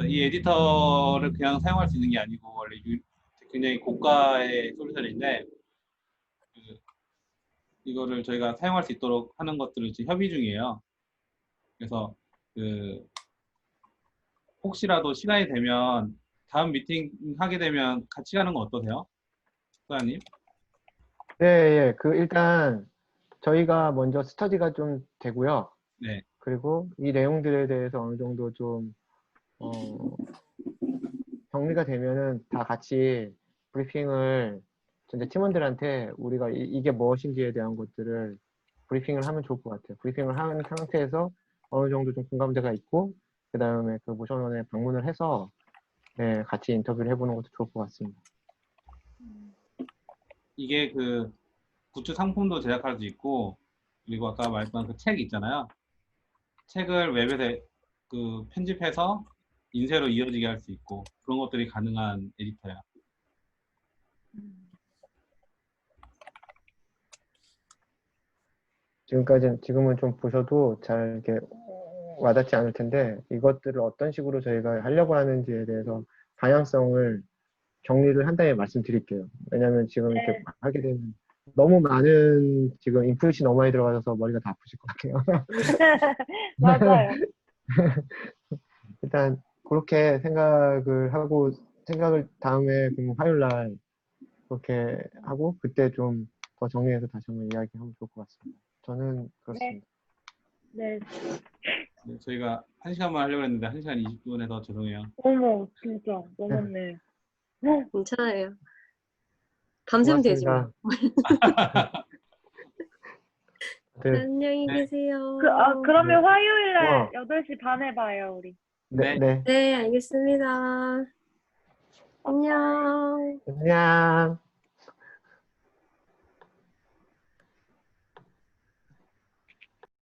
이 에디터를 그냥 사용할 수 있는 게 아니고 원래 굉장히 고가의 솔루션인데 이거를 저희가 사용할 수 있도록 하는 것들을 지금 협의 중이에요. 그래서 혹시라도 시간이 되면 다음 미팅 하게 되면 같이 가는 거 어떠세요? 소장님? 네, 일단 저희가 먼저 스터디가 좀 되고요. 네. 그리고 이 내용들에 대해서 어느 정도 좀 정리가 되면은 다 같이 브리핑을 전체 팀원들한테 우리가 이게 무엇인지에 대한 것들을 브리핑을 하면 좋을 것 같아요. 브리핑을 한 상태에서 어느 정도 좀 공감대가 있고 그 다음에 그 모션원에 방문을 해서 같이 인터뷰를 해보는 것도 좋을 것 같습니다. 이게 굿즈 상품도 제작할 수 있고 그리고 아까 말했던 그 책 있잖아요. 책을 웹에서 편집해서 인쇄로 이어지게 할 수 있고 그런 것들이 가능한 에디터야. 지금은 좀 보셔도 잘 이렇게 와닿지 않을 텐데 이것들을 어떤 식으로 저희가 하려고 하는지에 대해서 방향성을 정리를 한 다음에 말씀드릴게요. 왜냐하면 지금 이렇게 하게 되면 너무 많은 지금 인풋이 너무 많이 들어가서 머리가 다 아프실 것 같아요. 맞아요. 일단 그렇게 생각을 다음에 화요일 날 그렇게 하고 그때 좀 더 정리해서 다시 한번 이야기하면 좋을 것 같습니다. 저는 그렇습니다. 네. 네, 저희가 1시간만 하려고 했는데 1시간 20분 해서 죄송해요. 어머, 진짜 너무네. 괜찮아요. 밤새면 되지 뭐. 네. 안녕히 네. 계세요. 그러면 화요일 날 우와. 8시 반에 봐요, 우리. 네. 네. 네, 알겠습니다. 안녕. 안녕.